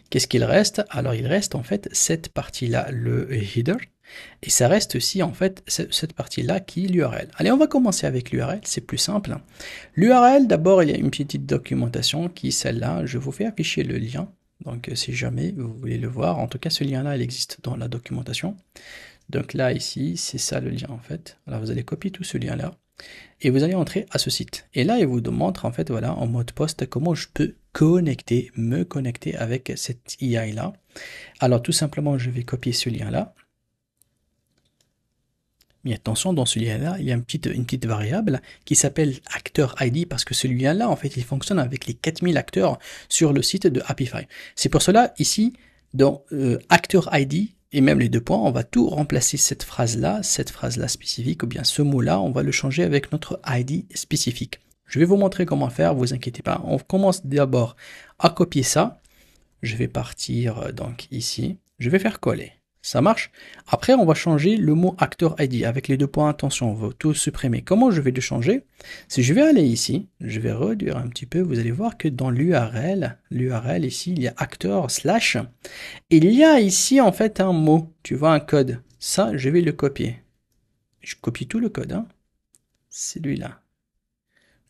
Qu'est-ce qu'il reste? Alors il reste en fait cette partie-là, le header. Et ça reste aussi en fait cette partie-là qui est l'URL. Allez, on va commencer avec l'URL, c'est plus simple. L'URL, d'abord, il y a une petite documentation qui est celle-là. Je vous fais afficher le lien. Donc si jamais vous voulez le voir, en tout cas ce lien-là, il existe dans la documentation. Donc là, ici, c'est ça le lien en fait. Alors vous allez copier tout ce lien-là et vous allez entrer à ce site. Et là, il vous montre en fait, voilà, en mode post, comment je peux me connecter avec cette IA-là. Alors tout simplement, je vais copier ce lien-là. Mais attention, dans ce lien-là, il y a une petite variable qui s'appelle Acteur ID parce que ce lien-là, en fait, il fonctionne avec les 4000 acteurs sur le site de Happify. C'est pour cela, ici, dans Acteur ID et même les deux points, on va tout remplacer cette phrase-là spécifique, ou bien ce mot-là, on va le changer avec notre ID spécifique. Je vais vous montrer comment faire, vous inquiétez pas. On commence d'abord à copier ça. Je vais partir donc ici. Je vais faire coller. Ça marche. Après, on va changer le mot acteur ID avec les deux points. Attention, on va tout supprimer. Comment je vais le changer? Si je vais aller ici, je vais réduire un petit peu. Vous allez voir que dans l'URL ici, il y a acteur slash. Il y a ici en fait un mot. Tu vois, un code. Ça, je vais le copier. Je copie tout le code. Hein. Celui-là.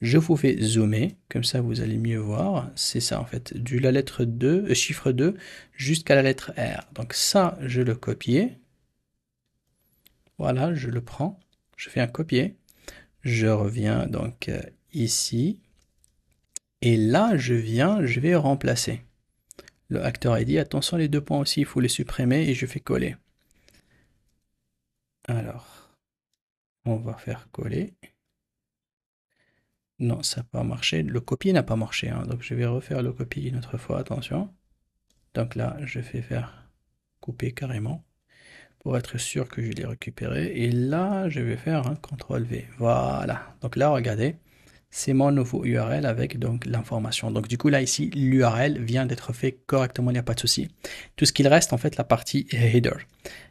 Je vous fais zoomer, comme ça vous allez mieux voir. C'est ça en fait, de la lettre 2, chiffre 2 jusqu'à la lettre R. Donc ça, je le copie. Voilà, je le prends. Je fais un copier. Je reviens donc ici. Et là, je vais remplacer le acteur ID. Attention, les deux points aussi, il faut les supprimer et je fais coller. Alors, on va faire coller. Non, ça n'a pas marché. Le copier n'a pas marché. Hein. Donc, je vais refaire le copier une autre fois. Attention. Donc là, je fais faire couper carrément pour être sûr que je l'ai récupéré. Et là, je vais faire un CTRL-V. Voilà. Donc là, regardez, c'est mon nouveau URL avec donc l'information. Donc du coup, là, ici, l'URL vient d'être fait correctement, il n'y a pas de souci. Tout ce qu'il reste, en fait, la partie header.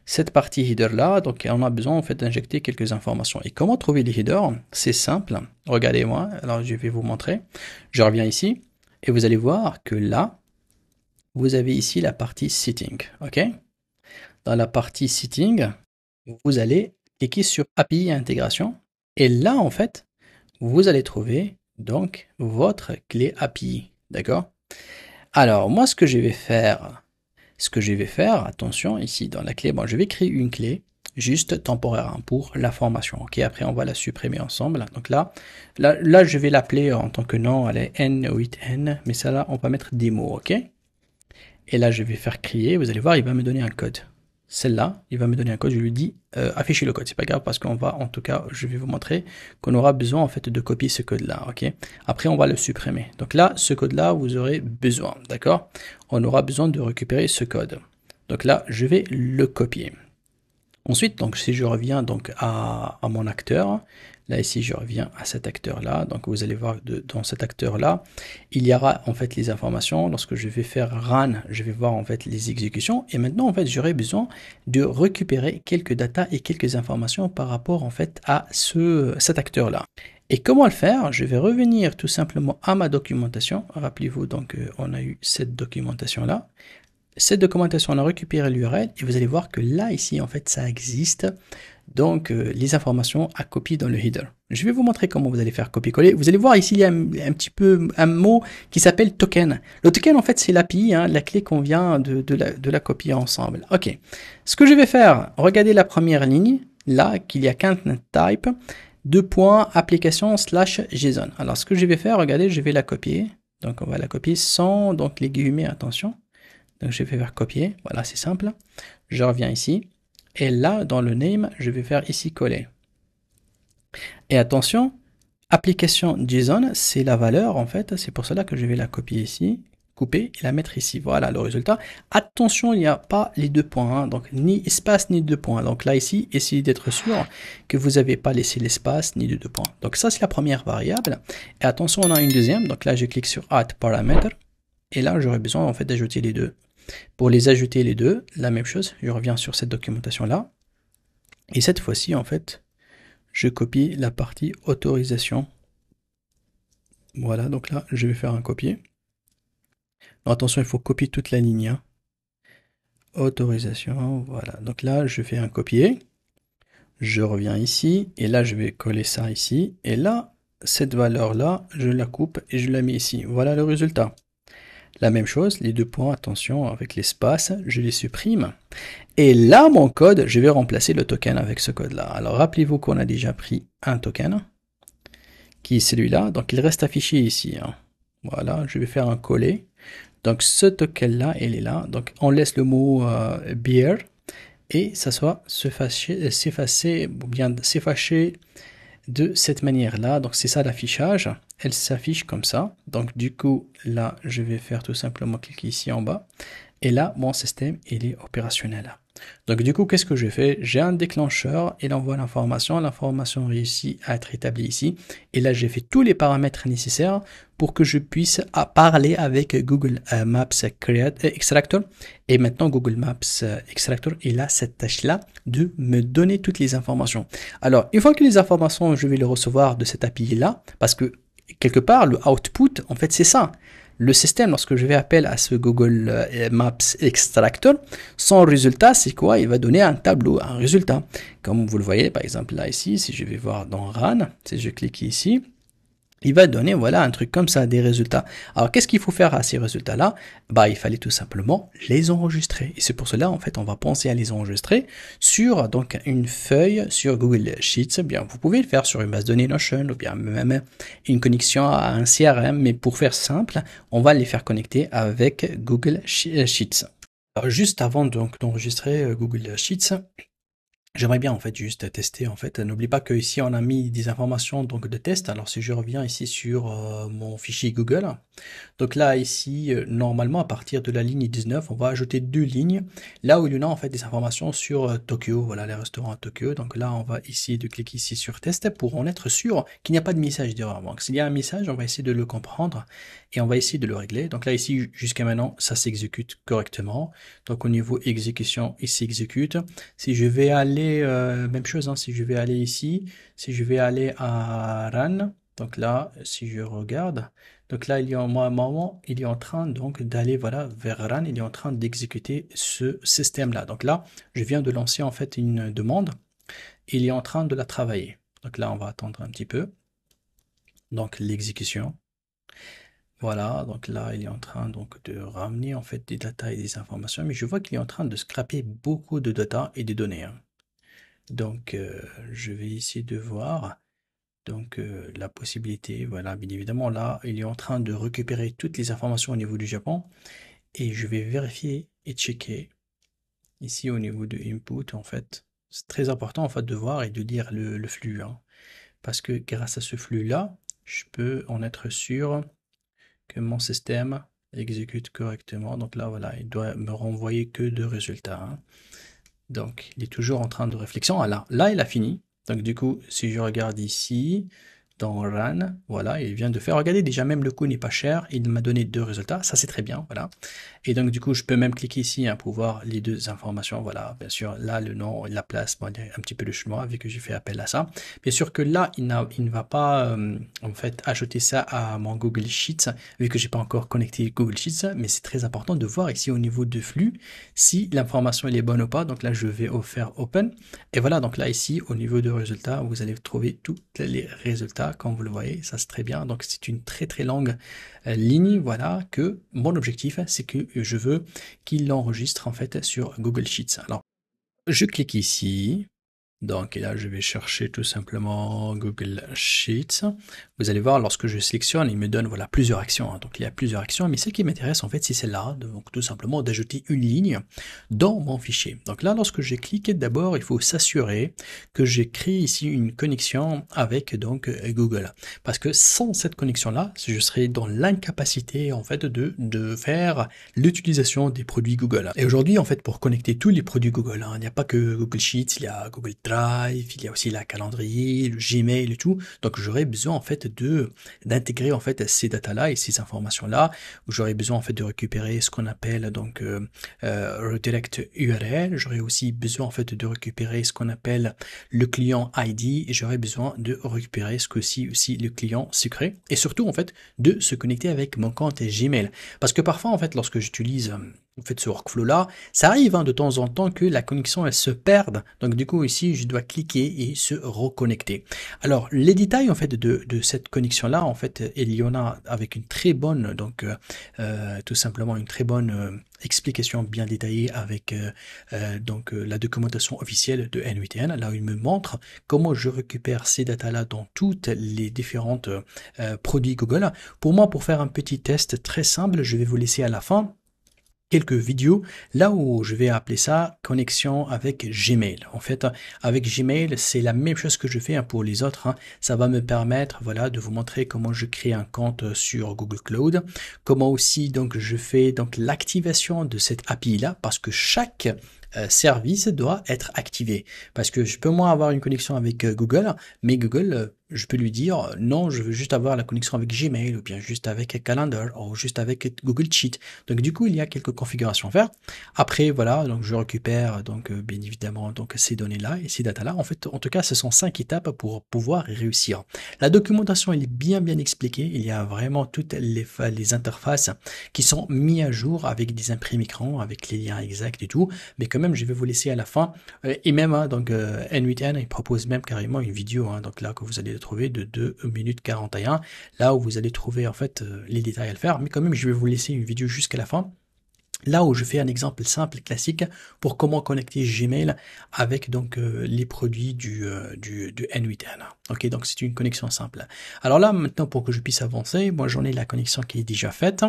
Cette partie header-là, donc on a besoin, en fait, d'injecter quelques informations. Et comment trouver les headers? C'est simple. Regardez-moi. Alors, je vais vous montrer. Je reviens ici et vous allez voir que là, vous avez ici la partie setting. OK? Dans la partie setting, vous allez cliquer sur API intégration. Et là, en fait, vous allez trouver donc votre clé API. D'accord? Alors, moi, ce que je vais faire, attention, ici dans la clé, bon, je vais créer une clé juste temporaire hein, pour la formation. Ok, après on va la supprimer ensemble. Donc là, je vais l'appeler en tant que nom, elle est N8N, mais ça là, on va mettre des mots, ok? Et là, je vais faire créer, vous allez voir, il va me donner un code. Celle-là, il va me donner un code, je lui dis afficher le code, c'est pas grave parce qu'on va, en tout cas, je vais vous montrer qu'on aura besoin en fait de copier ce code-là, ok? Après, on va le supprimer. Donc là, ce code-là, vous aurez besoin, d'accord? On aura besoin de récupérer ce code. Donc là, je vais le copier. Ensuite, donc si je reviens donc à mon acteur, là ici je reviens à cet acteur-là, donc vous allez voir dans cet acteur-là, il y aura en fait les informations. Lorsque je vais faire run, je vais voir en fait les exécutions et maintenant en fait j'aurai besoin de récupérer quelques datas et quelques informations par rapport en fait à cet acteur-là. Et comment le faire? Je vais revenir tout simplement à ma documentation. Rappelez-vous donc on a eu cette documentation-là. Cette documentation, on a récupéré l'URL et vous allez voir que là, ici, en fait, ça existe. Donc, les informations à copier dans le header. Je vais vous montrer comment vous allez faire copier-coller. Vous allez voir ici, il y a un petit peu un mot qui s'appelle token. Le token, en fait, c'est l'API, hein, la clé qu'on vient de la copier ensemble. OK. Ce que je vais faire, regardez la première ligne, là, qu'il y a content type, application/JSON. Alors, ce que je vais faire, regardez, je vais la copier. Donc, on va la copier sans donc les guillemets, attention. Donc je vais faire copier, voilà c'est simple. Je reviens ici et là dans le name je vais faire ici coller. Et attention, application JSON c'est la valeur en fait, c'est pour cela que je vais la copier ici, couper et la mettre ici. Voilà le résultat. Attention, il n'y a pas les deux points, hein, donc ni espace ni deux points. Donc là ici, essayez d'être sûr que vous n'avez pas laissé l'espace ni de deux points. Donc ça c'est la première variable. Et attention, on a une deuxième. Donc là je clique sur Add Parameter et là j'aurai besoin en fait d'ajouter les deux. Pour les ajouter les deux, la même chose. Je reviens sur cette documentation là et cette fois-ci en fait, je copie la partie autorisation. Voilà, donc là je vais faire un copier. Attention, il faut copier toute la ligne. Hein. Autorisation, voilà. Donc là, je fais un copier. Je reviens ici. Et là, je vais coller ça ici. Et là, cette valeur-là, je la coupe et je la mets ici. Voilà le résultat. La même chose, les deux points, attention, avec l'espace, je les supprime. Et là, mon code, je vais remplacer le token avec ce code-là. Alors, rappelez-vous qu'on a déjà pris un token, qui est celui-là. Donc, il reste affiché ici. Hein. Voilà, je vais faire un coller. Donc ce token-là, il est là. Donc on laisse le mot beer et ça soit s'effacer ou bien s'effacer de cette manière-là. Donc c'est ça l'affichage. Elle s'affiche comme ça. Donc du coup, là, je vais faire tout simplement cliquer ici en bas. Et là, mon système, il est opérationnel. Donc du coup, qu'est-ce que je fais? J'ai un déclencheur, il envoie l'information réussit à être établie ici. Et là, j'ai fait tous les paramètres nécessaires pour que je puisse parler avec Google Maps Extractor. Et maintenant, Google Maps Extractor, il a cette tâche-là de me donner toutes les informations. Alors, une fois que les informations, je vais les recevoir de cette API-là, parce que quelque part, le output, en fait, c'est ça. Le système, lorsque je vais appeler à ce Google Maps Extractor, son résultat, c'est quoi? Il va donner un tableau, un résultat. Comme vous le voyez, par exemple, là, ici, si je vais voir dans Run, si je clique ici, il va donner, voilà, un truc comme ça, des résultats. Alors, qu'est-ce qu'il faut faire à ces résultats-là? Bah, il fallait tout simplement les enregistrer. Et c'est pour cela, en fait, on va penser à les enregistrer sur, donc, une feuille sur Google Sheets. Bien, vous pouvez le faire sur une base de données Notion, ou bien même une connexion à un CRM. Mais pour faire simple, on va les faire connecter avec Google Sheets. Alors, juste avant, donc, d'enregistrer Google Sheets, j'aimerais bien en fait juste tester en fait. N'oublie pas que ici on a mis des informations donc de test. Alors si je reviens ici sur mon fichier Google, donc là ici normalement à partir de la ligne 19, on va ajouter deux lignes là où il y en a en fait des informations sur Tokyo, voilà les restaurants à Tokyo. Donc là on va essayer de cliquer ici sur test pour en être sûr qu'il n'y a pas de message d'erreur. Donc s'il y a un message, on va essayer de le comprendre et on va essayer de le régler. Donc là ici jusqu'à maintenant ça s'exécute correctement. Donc au niveau exécution il s'exécute. Si je vais aller même chose, hein, si je vais aller ici, si je vais aller à Run, donc là, si je regarde, donc là, il y a un moment, il est en train donc d'aller voilà vers Run, il est en train d'exécuter ce système-là. Donc là, je viens de lancer en fait une demande, il est en train de la travailler. Donc là, on va attendre un petit peu. Donc l'exécution. Voilà, donc là, il est en train donc de ramener en fait des data et des informations, mais je vois qu'il est en train de scraper beaucoup de data et des données. Hein. Donc, je vais essayer de voir donc la possibilité. Voilà, bien évidemment, là, il est en train de récupérer toutes les informations au niveau du Japon et je vais vérifier et checker ici au niveau de input. En fait, c'est très important en fait de voir et de lire le flux, hein, parce que grâce à ce flux-là, je peux en être sûr que mon système exécute correctement. Donc là, voilà, il doit me renvoyer que de résultats. Hein. Donc, il est toujours en train de réflexion. Ah, là, il a fini. Donc, du coup, si je regarde ici, dans Run, voilà, il vient de faire. Regardez, déjà, même le coût n'est pas cher. Il m'a donné deux résultats. Ça, c'est très bien. Voilà. Et donc, du coup, je peux même cliquer ici hein, pour voir les deux informations. Voilà, bien sûr, là, le nom, la place, bon, il y a un petit peu le chinois, vu que j'ai fait appel à ça. Bien sûr que là, il ne va pas, en fait, ajouter ça à mon Google Sheets, vu que j'ai pas encore connecté Google Sheets. Mais c'est très important de voir ici au niveau de flux, si l'information elle est bonne ou pas. Donc là, je vais faire Open. Et voilà, donc là, ici, au niveau de résultats, vous allez trouver tous les résultats. Comme vous le voyez, ça c'est très bien. Donc c'est une très très longue ligne. Voilà que mon objectif c'est que je veux qu'il l'enregistre en fait sur Google Sheets. Alors je clique ici. Donc là, je vais chercher tout simplement Google Sheets. Vous allez voir, lorsque je sélectionne, il me donne voilà plusieurs actions, hein. Donc il y a plusieurs actions, mais ce qui m'intéresse en fait, c'est celle-là. Donc tout simplement d'ajouter une ligne dans mon fichier. Donc là, lorsque j'ai cliqué, d'abord, il faut s'assurer que j'ai créé ici une connexion avec donc Google, parce que sans cette connexion-là, je serais dans l'incapacité en fait de faire l'utilisation des produits Google. Et aujourd'hui, en fait, pour connecter tous les produits Google, hein, il n'y a pas que Google Sheets, il y a Google Drive, il y a aussi la calendrier, le Gmail et tout. Donc j'aurais besoin en fait d'intégrer en fait ces datas-là et ces informations-là. J'aurais besoin en fait de récupérer ce qu'on appelle donc redirect URL. J'aurais aussi besoin en fait de récupérer ce qu'on appelle le client ID et j'aurais besoin de récupérer ce que aussi le client secret et surtout en fait de se connecter avec mon compte Gmail. Parce que parfois en fait lorsque j'utilise en fait ce workflow là, ça arrive hein, de temps en temps que la connexion elle se perde. Donc du coup ici je dois cliquer et se reconnecter. Alors les détails en fait de cette connexion là en fait il y en a avec une très bonne donc tout simplement une très bonne explication bien détaillée avec donc la documentation officielle de N8N, là où il me montre comment je récupère ces datas là dans toutes les différentes produits Google. Pour moi, pour faire un petit test très simple, je vais vous laisser à la fin quelques vidéos là où je vais appeler ça connexion avec Gmail. En fait, avec Gmail, c'est la même chose que je fais hein, pour les autres. Hein. Ça va me permettre voilà, de vous montrer comment je crée un compte sur Google Cloud, comment aussi donc je fais donc l'activation de cette API là parce que chaque service doit être activé. Parce que je peux moi avoir une connexion avec Google, mais Google, je peux lui dire non, je veux juste avoir la connexion avec Gmail ou bien juste avec Calendar ou juste avec Google Sheet. Donc du coup, il y a quelques configurations à faire. Après, voilà, donc je récupère donc bien évidemment donc ces données-là et ces datas-là. En fait, en tout cas, ce sont 5 étapes pour pouvoir réussir. La documentation, elle est bien expliquée. Il y a vraiment toutes les interfaces qui sont mises à jour avec des imprimés écran, avec les liens exacts et tout. Mais quand même, je vais vous laisser à la fin. Et même, hein, donc N8N, il propose même carrément une vidéo, hein, donc là que vous allez le trouver de 2 minutes 41, là où vous allez trouver en fait les détails à le faire. Mais quand même, je vais vous laisser une vidéo jusqu'à la fin. Là où je fais un exemple simple, classique, pour comment connecter Gmail avec donc les produits du N8N. Ok, donc c'est une connexion simple. Alors là, maintenant, pour que je puisse avancer, moi j'en ai la connexion qui est déjà faite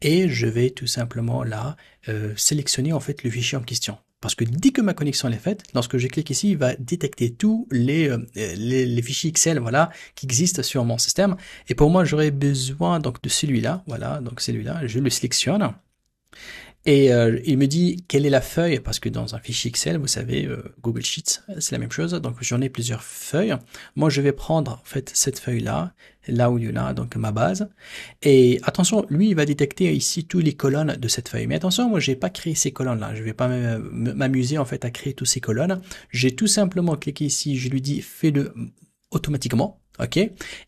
et je vais tout simplement là sélectionner en fait le fichier en question. Parce que dès que ma connexion est faite, lorsque je clique ici, il va détecter tous les fichiers Excel, voilà, qui existent sur mon système. Et pour moi, j'aurais besoin donc de celui-là, voilà, donc celui-là, je le sélectionne. Et il me dit quelle est la feuille, parce que dans un fichier Excel, vous savez, Google Sheets, c'est la même chose. Donc j'en ai plusieurs feuilles. Moi, je vais prendre en fait cette feuille-là, là où il y a donc ma base. Et attention, lui, il va détecter ici tous les colonnes de cette feuille. Mais attention, moi, j'ai pas créé ces colonnes-là. Je vais pas m'amuser en fait à créer toutes ces colonnes. J'ai tout simplement cliqué ici. Je lui dis fais-le automatiquement. Ok.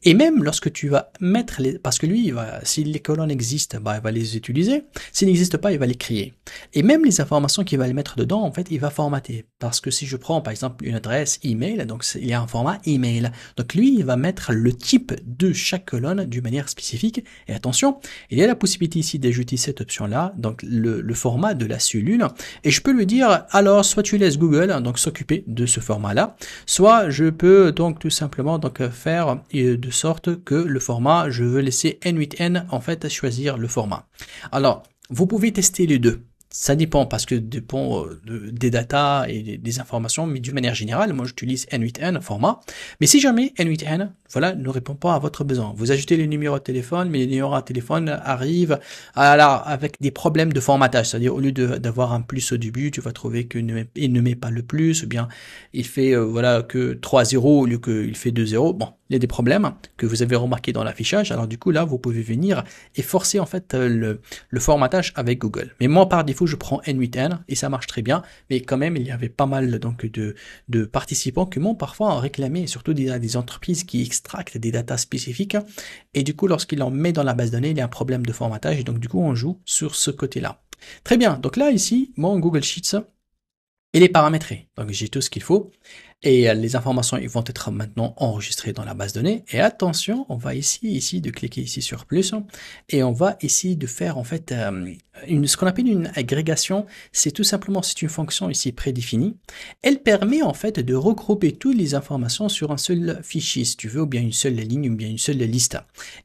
Et même lorsque tu vas mettre les, parce que lui, si les colonnes existent, bah, il va les utiliser. S'ils n'existent pas, il va les créer. Et même les informations qu'il va les mettre dedans, en fait, il va formater. Parce que si je prends, par exemple, une adresse email, donc il y a un format email. Donc lui, il va mettre le type de chaque colonne d'une manière spécifique. Et attention, il y a la possibilité ici d'ajouter cette option-là, donc le format de la cellule. Et je peux lui dire, alors, soit tu laisses Google, donc s'occuper de ce format-là, soit je peux donc tout simplement donc faire de sorte que le format, je veux laisser N8N en fait choisir le format. Alors, vous pouvez tester les deux. Ça dépend parce que dépend des datas et des informations, mais d'une manière générale, moi j'utilise N8N format. Mais si jamais N8N, voilà, ne répond pas à votre besoin, vous ajoutez les numéros de téléphone, mais les numéros de téléphone arrivent avec des problèmes de formatage, c'est-à-dire au lieu d'avoir un plus au début, tu vas trouver qu'il ne met pas le plus, ou bien il fait voilà que 3 zéros au lieu qu'il fait 2 zéros. Bon, il y a des problèmes que vous avez remarqué dans l'affichage. Alors du coup là, vous pouvez venir et forcer en fait le formatage avec Google. Mais moi par défaut, je prends N8N et ça marche très bien. Mais quand même, il y avait pas mal donc de participants qui m'ont parfois réclamé, surtout des entreprises qui extractent des datas spécifiques. Et du coup, lorsqu'ils en met dans la base de données, il y a un problème de formatage. Et donc du coup, on joue sur ce côté-là. Très bien. Donc là ici, mon Google Sheets. Il est paramétré, donc j'ai tout ce qu'il faut. Et les informations ils vont être maintenant enregistrées dans la base de données. Et attention, on va ici de cliquer ici sur plus et on va essayer de faire en fait ce qu'on appelle une agrégation. C'est tout simplement, c'est une fonction ici prédéfinie. Elle permet en fait de regrouper toutes les informations sur un seul fichier, si tu veux, ou bien une seule ligne, ou bien une seule liste.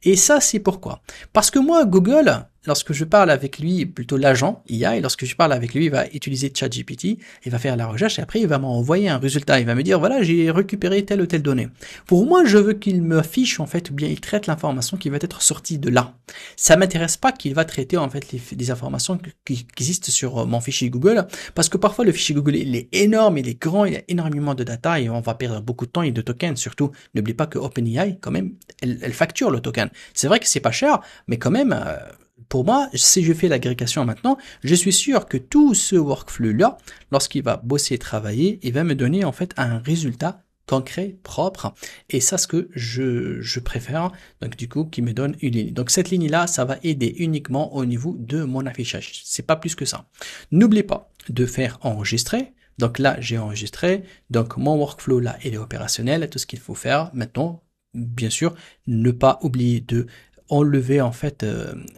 Et ça, c'est pourquoi? Parce que moi, Google, lorsque je parle avec lui, plutôt l'agent IA, et lorsque je parle avec lui, il va utiliser ChatGPT, il va faire la recherche et après il va m'envoyer un résultat. Il va me dire voilà, j'ai récupéré telle ou telle donnée. Pour moi, je veux qu'il me affiche en fait, ou bien il traite l'information qui va être sortie de là. Ça m'intéresse pas qu'il va traiter en fait les informations qui existent sur mon fichier Google, parce que parfois le fichier Google il est énorme, il est grand, il y a énormément de data et on va perdre beaucoup de temps et de tokens. Surtout, n'oublie pas que OpenAI quand même, elle facture le token. C'est vrai que c'est pas cher, mais quand même. Pour moi, si je fais l'agrégation maintenant, je suis sûr que tout ce workflow-là, lorsqu'il va bosser et travailler, il va me donner en fait un résultat concret, propre. Et ça, ce que je préfère, donc du coup, qui me donne une ligne. Donc cette ligne-là, ça va aider uniquement au niveau de mon affichage. C'est pas plus que ça. N'oubliez pas de faire enregistrer. Donc là, j'ai enregistré. Donc mon workflow là, il est opérationnel. Tout ce qu'il faut faire maintenant, bien sûr, ne pas oublier de enlever en fait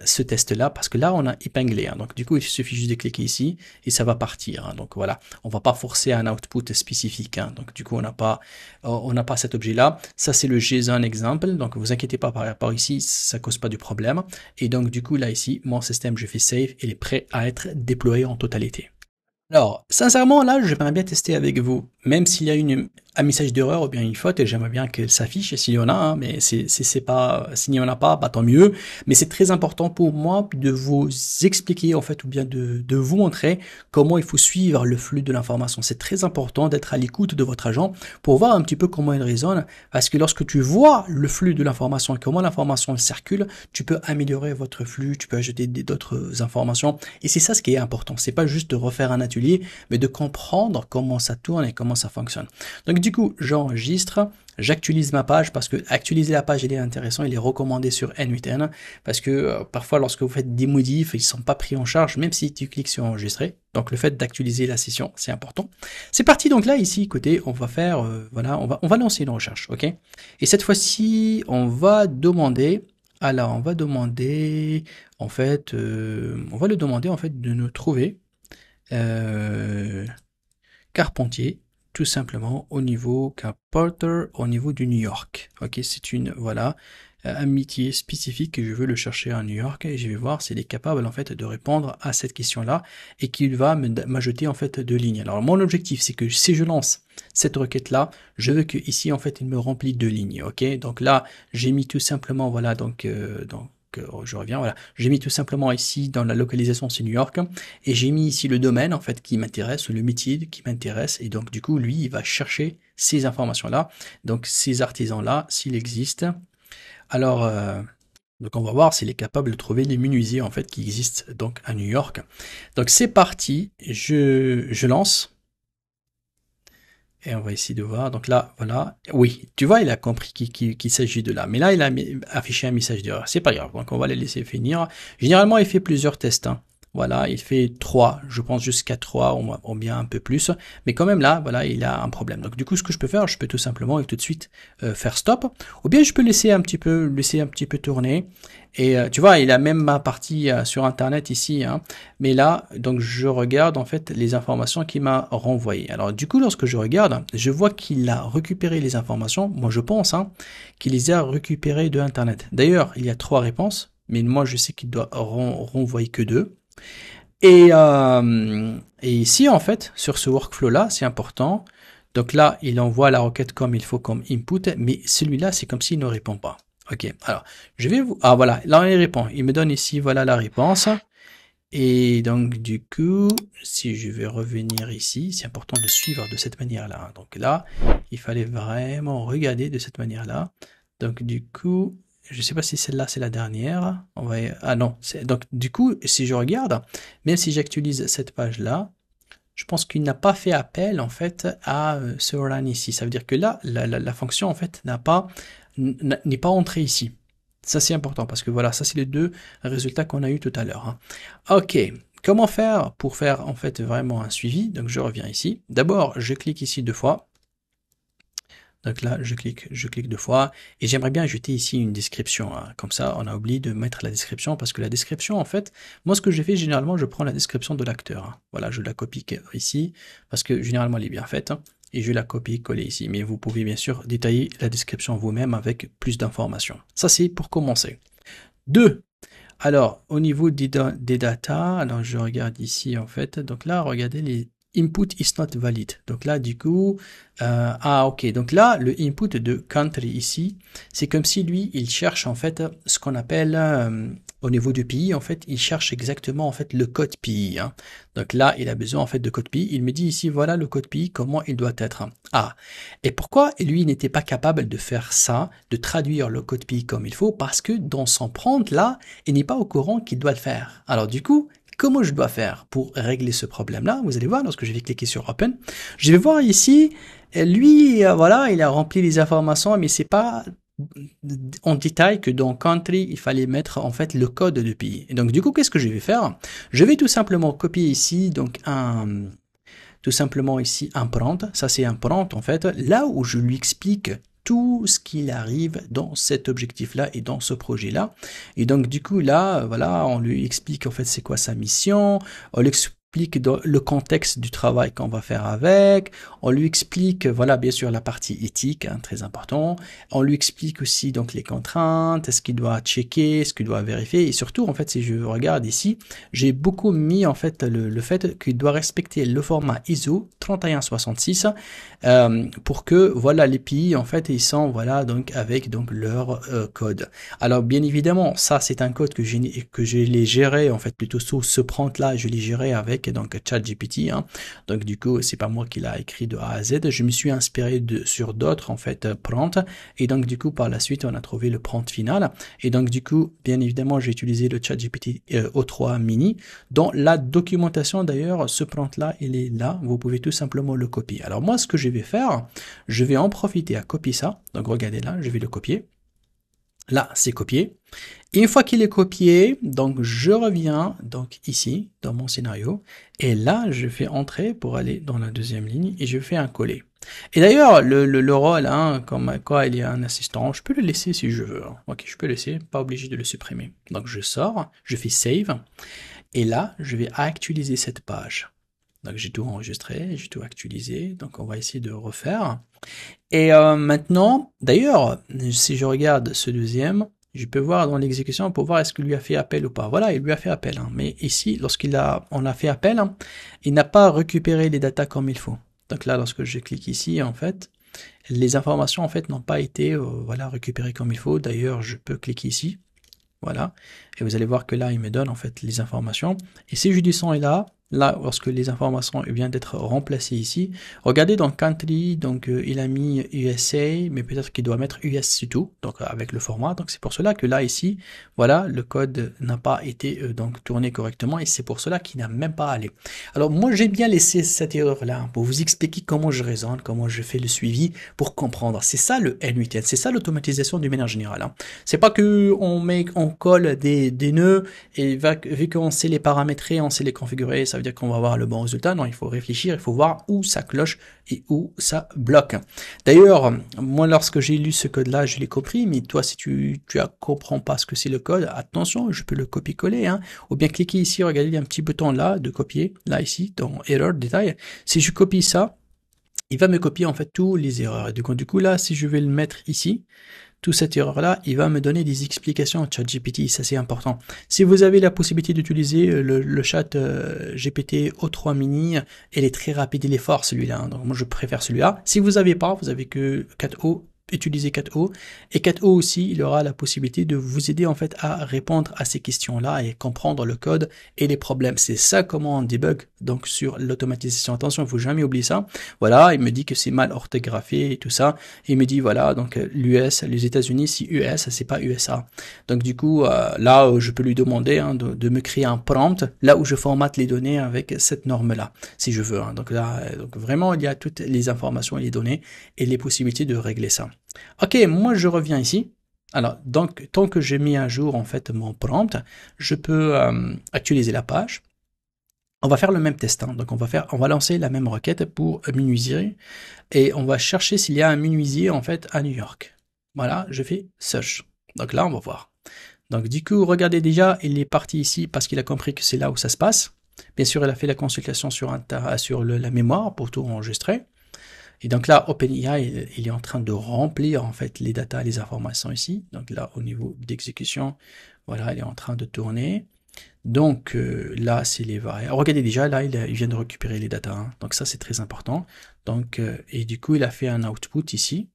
ce test là parce que là on a épinglé donc du coup il suffit juste de cliquer ici et ça va partir donc voilà, on va pas forcer un output spécifique donc du coup on n'a pas cet objet là. Ça c'est le JSON exemple, donc vous inquiétez pas par rapport ici, ça cause pas de problème. Et donc du coup là ici mon système, je fais save, il est prêt à être déployé en totalité. Alors, sincèrement, là, j'aimerais bien tester avec vous, même s'il y a un message d'erreur ou bien une faute, et j'aimerais bien qu'elle s'affiche s'il y en a, mais c'est pas, s'il n'y en a pas, bah, tant mieux. Mais c'est très important pour moi de vous expliquer, en fait, ou bien de vous montrer comment il faut suivre le flux de l'information. C'est très important d'être à l'écoute de votre agent pour voir un petit peu comment il raisonne, parce que lorsque tu vois le flux de l'information et comment l'information circule, tu peux améliorer votre flux, tu peux ajouter d'autres informations, et c'est ça ce qui est important. C'est pas juste de refaire un atelier, mais de comprendre comment ça tourne et comment ça fonctionne. Donc du coup, j'enregistre, j'actualise ma page parce que actualiser la page, il est intéressant, il est recommandé sur N8N parce que parfois lorsque vous faites des modifs, ils sont pas pris en charge même si tu cliques sur enregistrer. Donc le fait d'actualiser la session, c'est important. C'est parti, donc là ici côté, on va faire voilà, on va lancer une recherche, OK? Et cette fois-ci, on va demander en fait on va le demander en fait de nous trouver Carpentier, tout simplement au niveau Carpenter, au niveau du New York. Ok, c'est une voilà un métier spécifique que je veux le chercher à New York et je vais voir s'il est capable en fait de répondre à cette question-là et qu'il va m'ajouter en fait deux lignes. Alors mon objectif c'est que si je lance cette requête-là, je veux que ici en fait il me remplit deux lignes. Ok, donc là j'ai mis tout simplement voilà donc je reviens, voilà. J'ai mis tout simplement ici dans la localisation c'est New York et j'ai mis ici le domaine en fait qui m'intéresse, le métier qui m'intéresse et donc du coup lui il va chercher ces informations là, donc ces artisans là s'il existe. Alors donc on va voir s'il est capable de trouver les menuisiers en fait qui existent donc à New York. Donc c'est parti, je lance. Et on va essayer de voir. Donc là, voilà. Oui, tu vois, il a compris qu'il s'agit de là. Mais là, il a affiché un message d'erreur. C'est pas grave. Donc on va le laisser finir. Généralement, il fait plusieurs tests. Voilà, il fait 3, je pense jusqu'à 3 ou bien un peu plus. Mais quand même là, voilà, il a un problème. Donc du coup, ce que je peux faire, je peux tout simplement et tout de suite faire stop. Ou bien je peux laisser un petit peu tourner. Et tu vois, il a même ma partie sur Internet ici. Mais là, donc je regarde en fait les informations qu'il m'a renvoyées. Alors du coup, lorsque je regarde, je vois qu'il a récupéré les informations. Moi, je pense qu'il les a récupérées de Internet. D'ailleurs, il y a 3 réponses. Mais moi, je sais qu'il doit renvoyer que 2. Et ici, en fait, sur ce workflow-là, c'est important. Donc là, il envoie la requête comme il faut, comme input, mais celui-là, c'est comme s'il ne répond pas. Ok, alors, je vais vous... Ah, voilà, là, il répond. Il me donne ici, voilà la réponse. Et donc, du coup, si je vais revenir ici, c'est important de suivre de cette manière-là. Donc là, il fallait vraiment regarder de cette manière-là. Donc, du coup... Je sais pas si celle-là c'est la dernière. On va... Ah non. Donc du coup, si je regarde, même si j'actualise cette page-là, je pense qu'il n'a pas fait appel en fait à ce run ici. Ça veut dire que là, la fonction en fait n'est pas entrée ici. Ça c'est important parce que voilà, ça c'est les deux résultats qu'on a eu tout à l'heure. Ok. comment faire pour faire en fait vraiment un suivi? Donc je reviens ici. D'abord, je clique ici 2 fois. Donc là, je clique 2 fois et j'aimerais bien ajouter ici une description, hein. Comme ça, on a oublié de mettre la description parce que la description, en fait, moi ce que j'ai fait généralement, je prends la description de l'acteur, hein. Voilà, je la copie ici parce que généralement elle est bien faite, hein, et je la copie coller ici. Mais vous pouvez bien sûr détailler la description vous-même avec plus d'informations. Ça c'est pour commencer. 2. Alors, au niveau des data, alors je regarde ici en fait, donc là, regardez les input is not valid. Donc là, du coup, ok, donc là, le input de country ici, c'est comme si lui, il cherche en fait ce qu'on appelle, au niveau du pays, en fait, il cherche exactement en fait le code pays, hein. Donc là, il a besoin en fait de code pays. Il me dit ici, voilà le code pays, comment il doit être. Ah, et pourquoi lui n'était pas capable de faire ça, de traduire le code pays comme il faut? Parce que dans son prompt là, il n'est pas au courant qu'il doit le faire. Alors du coup, comment je dois faire pour régler ce problème-là? Vous allez voir, lorsque je vais cliquer sur Open, je vais voir ici, lui, voilà, il a rempli les informations, mais c'est pas en détail que dans Country, il fallait mettre en fait le code de pays. Et donc du coup, qu'est-ce que je vais faire? Je vais tout simplement copier ici, donc tout simplement ici un prompt. Ça c'est un prompt en fait, là où je lui explique tout ce qu'il arrive dans cet objectif-là et dans ce projet-là. Et donc du coup là, voilà, on lui explique en fait c'est quoi sa mission, on lui explique le contexte du travail qu'on va faire avec, on lui explique, voilà, bien sûr la partie éthique, hein, très important, on lui explique aussi donc les contraintes, ce qu'il doit checker, ce qu'il doit vérifier, et surtout en fait si je regarde ici, j'ai beaucoup mis en fait le fait qu'il doit respecter le format ISO 3166 pour que voilà les pays en fait ils sont voilà donc avec donc leur code. Alors bien évidemment ça c'est un code que je l'ai géré en fait plutôt sous ce prompt là, je l'ai géré avec donc ChatGPT, hein. Donc du coup c'est pas moi qui l'a écrit de A à Z, je me suis inspiré sur d'autres en fait prompts et donc du coup par la suite on a trouvé le prompt final et donc du coup bien évidemment j'ai utilisé le ChatGPT O3 mini. Dans la documentation d'ailleurs ce prompt là il est là, vous pouvez tout simplement le copier. Alors moi ce que je vais faire, je vais en profiter à copier ça, donc regardez là, je vais le copier. Là, c'est copié. Et une fois qu'il est copié, donc je reviens donc ici dans mon scénario et là je fais entrer pour aller dans la deuxième ligne et je fais un coller. Et d'ailleurs le rôle, hein, comme quoi il y a un assistant, je peux le laisser si je veux, hein. Ok, je peux le laisser, pas obligé de le supprimer. Donc je sors, je fais save et là je vais actualiser cette page. Donc j'ai tout enregistré, j'ai tout actualisé, donc on va essayer de refaire. Et maintenant, d'ailleurs, si je regarde ce deuxième, je peux voir dans l'exécution pour voir est-ce qu'il lui a fait appel ou pas. Voilà, il lui a fait appel, hein. Mais ici, on a fait appel, hein, il n'a pas récupéré les datas comme il faut. Donc là, lorsque je clique ici, en fait, les informations en fait n'ont pas été voilà récupérées comme il faut. D'ailleurs, je peux cliquer ici, voilà, et vous allez voir que là, il me donne en fait les informations. Et si je descends et là, lorsque les informations viennent d'être remplacées ici, regardez dans Country, donc il a mis USA, mais peut-être qu'il doit mettre US surtout, donc avec le format. Donc c'est pour cela que là, ici, voilà, le code n'a pas été donc tourné correctement et c'est pour cela qu'il n'a même pas allé. Alors moi, j'ai bien laissé cette erreur-là pour vous expliquer comment je raisonne, comment je fais le suivi pour comprendre. C'est ça le N8N, c'est ça l'automatisation du manière générale, hein. C'est pas que on colle des nœuds et vu qu'on sait les paramétrer, on sait les configurer, ça veut dire qu'on va avoir le bon résultat. Non, il faut réfléchir, il faut voir où ça cloche et où ça bloque. D'ailleurs, moi, lorsque j'ai lu ce code-là, je l'ai compris, mais toi, si tu comprends pas ce que c'est le code, attention, je peux le copier-coller, hein, ou bien cliquer ici, regardez, il y a un petit bouton là, de copier, là, ici, dans Error, détail. Si je copie ça, il va me copier, en fait, tous les erreurs. Et du coup, là, si je vais le mettre ici, toute cette erreur-là, il va me donner des explications à ChatGPT, ça c'est important. Si vous avez la possibilité d'utiliser le chat GPT O3 mini, il est très rapide, il est fort celui-là, hein. Donc moi je préfère celui-là. Si vous n'avez pas, vous avez que 4O, utilisez 4O. Et 4O aussi, il aura la possibilité de vous aider en fait à répondre à ces questions-là et comprendre le code et les problèmes. C'est ça comment on debug donc sur l'automatisation. Attention, il faut jamais oublier ça. Voilà, il me dit que c'est mal orthographié et tout ça. Et il me dit voilà, donc l'US, les États-Unis, si US, c'est pas USA. Donc du coup, là, je peux lui demander hein, de me créer un prompt là où je formate les données avec cette norme-là, si je veux, hein. Donc là, donc vraiment, il y a toutes les informations et les données et les possibilités de régler ça. Ok, moi je reviens ici. Alors, donc, tant que j'ai mis à jour en fait mon prompt, je peux actualiser la page. On va faire le même test, hein. Donc on va lancer la même requête pour menuisier et on va chercher s'il y a un menuisier en fait à New York. Voilà, je fais search. Donc là, on va voir. Donc du coup, regardez déjà, il est parti ici parce qu'il a compris que c'est là où ça se passe. Bien sûr, il a fait la consultation sur la mémoire pour tout enregistrer. Et donc là, OpenAI, il est en train de remplir en fait les datas, les informations ici. Donc là, au niveau d'exécution, voilà, il est en train de tourner. Donc là, c'est les variables. Regardez déjà, là, il vient de récupérer les datas, hein. Donc ça, c'est très important. Donc, et du coup, il a fait un output ici.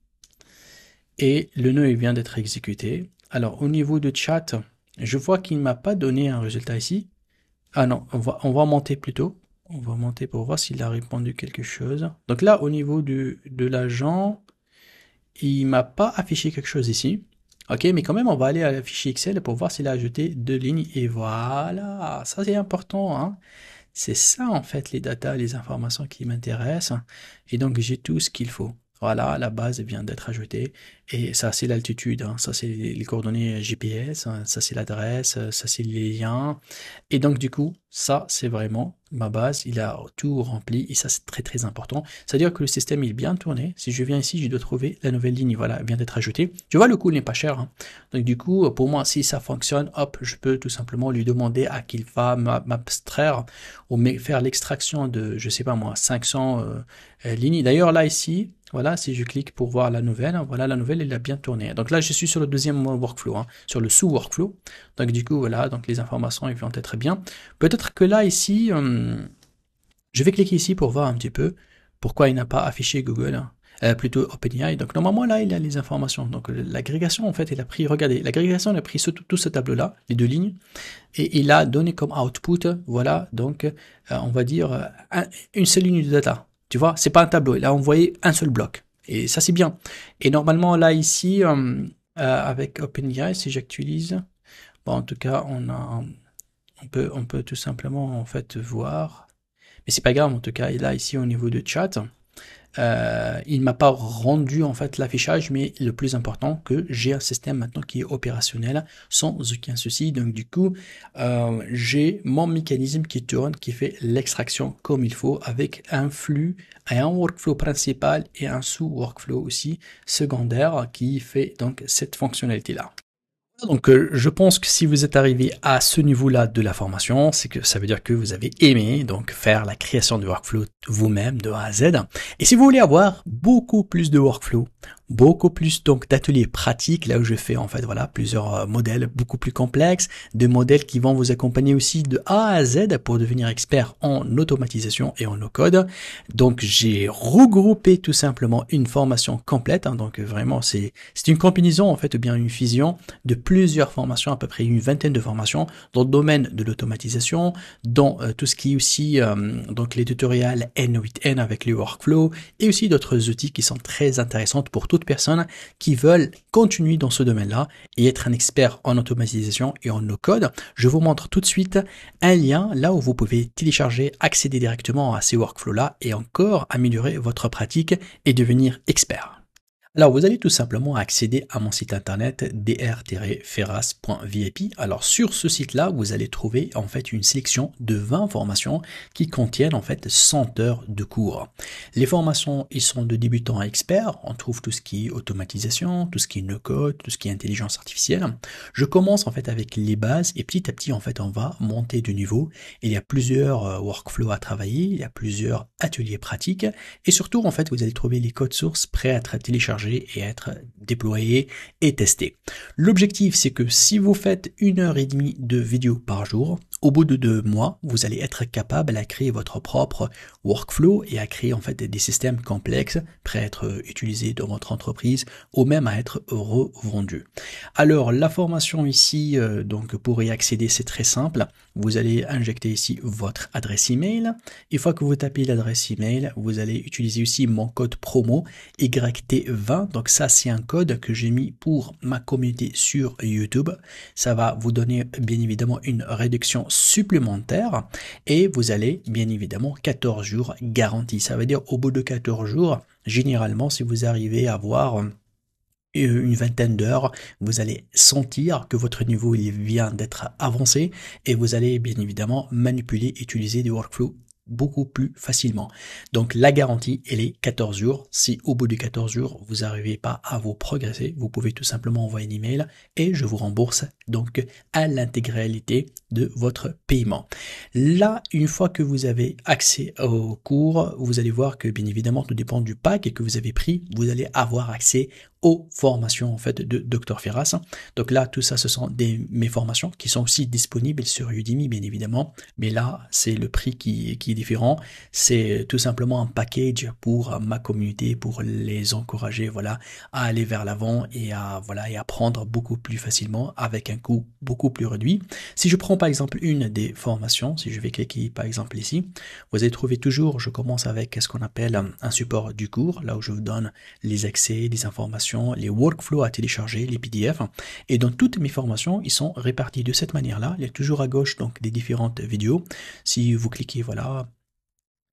Et le nœud, il vient d'être exécuté. Alors, au niveau de chat, je vois qu'il ne m'a pas donné un résultat ici. Ah non, on va monter plutôt. On va monter pour voir s'il a répondu quelque chose. Donc là, au niveau de l'agent, il m'a pas affiché quelque chose ici. Ok, mais quand même, on va aller à la fichier Excel pour voir s'il a ajouté deux lignes. Et voilà, ça c'est important, hein. C'est ça en fait les datas, les informations qui m'intéressent. Et donc j'ai tout ce qu'il faut. Voilà, la base vient d'être ajoutée. Et ça c'est l'altitude, hein. Ça c'est les coordonnées GPS, hein. Ça c'est l'adresse, ça c'est les liens. Et donc du coup, ça c'est vraiment ma base. Il a tout rempli et ça c'est très très important. C'est-à-dire que le système il est bien tourné. Si je viens ici, je dois trouver la nouvelle ligne. Voilà, elle vient d'être ajoutée. Tu vois, le coût n'est pas cher, hein. Donc du coup, pour moi, si ça fonctionne, hop, je peux tout simplement lui demander à qu'il va m'abstraire ou faire l'extraction de, je sais pas moi, 500 lignes. D'ailleurs, là, ici, voilà, si je clique pour voir la nouvelle, voilà, la nouvelle, elle a bien tourné. Donc là, je suis sur le deuxième workflow, hein, sur le sous-workflow. Donc du coup, voilà, donc les informations, elles vont être bien. Peut-être que là, ici, je vais cliquer ici pour voir un petit peu pourquoi il n'a pas affiché Google, hein. Plutôt OpenAI. Donc normalement là il a les informations. Donc l'agrégation en fait il a pris, regardez, l'agrégation il a pris tout ce tableau là, les deux lignes, et il a donné comme output, voilà, donc on va dire une seule ligne de data. Tu vois, c'est pas un tableau, il a envoyé un seul bloc. Et ça c'est bien. Et normalement là ici, avec OpenAI, si j'actualise, bon en tout cas on peut tout simplement en fait voir. Mais c'est pas grave en tout cas. Et là ici au niveau de chat, il m'a pas rendu en fait l'affichage, mais le plus important que j'ai un système maintenant qui est opérationnel sans aucun souci. Donc du coup, j'ai mon mécanisme qui tourne, qui fait l'extraction comme il faut avec un flux, un workflow principal et un sous-workflow aussi secondaire qui fait donc cette fonctionnalité là. Donc, je pense que si vous êtes arrivé à ce niveau-là de la formation, c'est que ça veut dire que vous avez aimé donc faire la création de workflow vous-même de A à Z. Et si vous voulez avoir beaucoup plus de workflow, beaucoup plus donc d'ateliers pratiques, là où je fais en fait voilà plusieurs modèles beaucoup plus complexes, des modèles qui vont vous accompagner aussi de A à Z pour devenir expert en automatisation et en no-code. Donc, j'ai regroupé tout simplement une formation complète, hein, donc vraiment c'est une combinaison en fait, ou bien une fusion de plusieurs formations, à peu près une vingtaine de formations dans le domaine de l'automatisation, dans tout ce qui est aussi donc les tutoriels N8N avec les workflows et aussi d'autres outils qui sont très intéressants pour toute personne qui veulent continuer dans ce domaine-là et être un expert en automatisation et en no-code. Je vous montre tout de suite un lien là où vous pouvez télécharger, accéder directement à ces workflows-là et encore améliorer votre pratique et devenir expert. Alors, vous allez tout simplement accéder à mon site internet dr-ferras.vip. Alors, sur ce site-là, vous allez trouver en fait une sélection de 20 formations qui contiennent en fait 100 heures de cours. Les formations, ils sont de débutants à experts. On trouve tout ce qui est automatisation, tout ce qui est no-code, tout ce qui est intelligence artificielle. Je commence en fait avec les bases et petit à petit, en fait, on va monter de niveau. Il y a plusieurs workflows à travailler, il y a plusieurs ateliers pratiques et surtout, en fait, vous allez trouver les codes sources prêts à être téléchargés et être déployé et testé. L'objectif, c'est que si vous faites 1h30 de vidéo par jour, au bout de 2 mois, vous allez être capable à créer votre propre workflow et à créer en fait des systèmes complexes prêts à être utilisés dans votre entreprise ou même à être revendus. Alors, la formation ici, donc pour y accéder, c'est très simple. Vous allez injecter ici votre adresse email. Une fois que vous tapez l'adresse email, vous allez utiliser aussi mon code promo YT20. Donc ça, c'est un code que j'ai mis pour ma communauté sur YouTube. Ça va vous donner bien évidemment une réduction supplémentaire et vous allez bien évidemment 14 jours garantis. Ça veut dire au bout de 14 jours, généralement, si vous arrivez à avoir une vingtaine d'heures, vous allez sentir que votre niveau il vient d'être avancé et vous allez bien évidemment manipuler, utiliser des workflows beaucoup plus facilement. Donc la garantie, elle est 14 jours. Si au bout de 14 jours, vous n'arrivez pas à vous progresser, vous pouvez tout simplement envoyer un email et je vous rembourse donc à l'intégralité de votre paiement. Là, une fois que vous avez accès au cours, vous allez voir que bien évidemment, tout dépend du pack que vous avez pris, vous allez avoir accès aux formations en fait de Dr Ferras. Donc là, tout ça, ce sont mes formations qui sont aussi disponibles sur Udemy, bien évidemment. Mais là, c'est le prix qui est différent. C'est tout simplement un package pour ma communauté, pour les encourager, voilà, à aller vers l'avant et à voilà et apprendre beaucoup plus facilement avec un coût beaucoup plus réduit. Si je prends par exemple une des formations, si je vais cliquer par exemple ici, vous allez trouver toujours, je commence avec ce qu'on appelle un support du cours, là où je vous donne les accès, les informations, les workflows à télécharger, les PDF. Et dans toutes mes formations, ils sont répartis de cette manière-là. Il y a toujours à gauche donc les différentes vidéos. Si vous cliquez, voilà,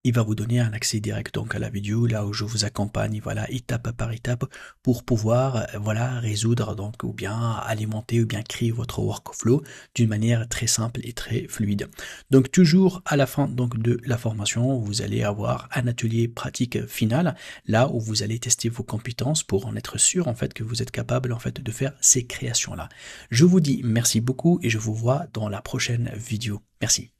il va vous donner un accès direct donc à la vidéo, là où je vous accompagne, voilà, étape par étape pour pouvoir, voilà, résoudre donc ou bien alimenter ou bien créer votre workflow d'une manière très simple et très fluide. Donc toujours à la fin donc de la formation, vous allez avoir un atelier pratique final, là où vous allez tester vos compétences pour en être sûr en fait que vous êtes capable en fait de faire ces créations là. Je vous dis merci beaucoup et je vous vois dans la prochaine vidéo. Merci.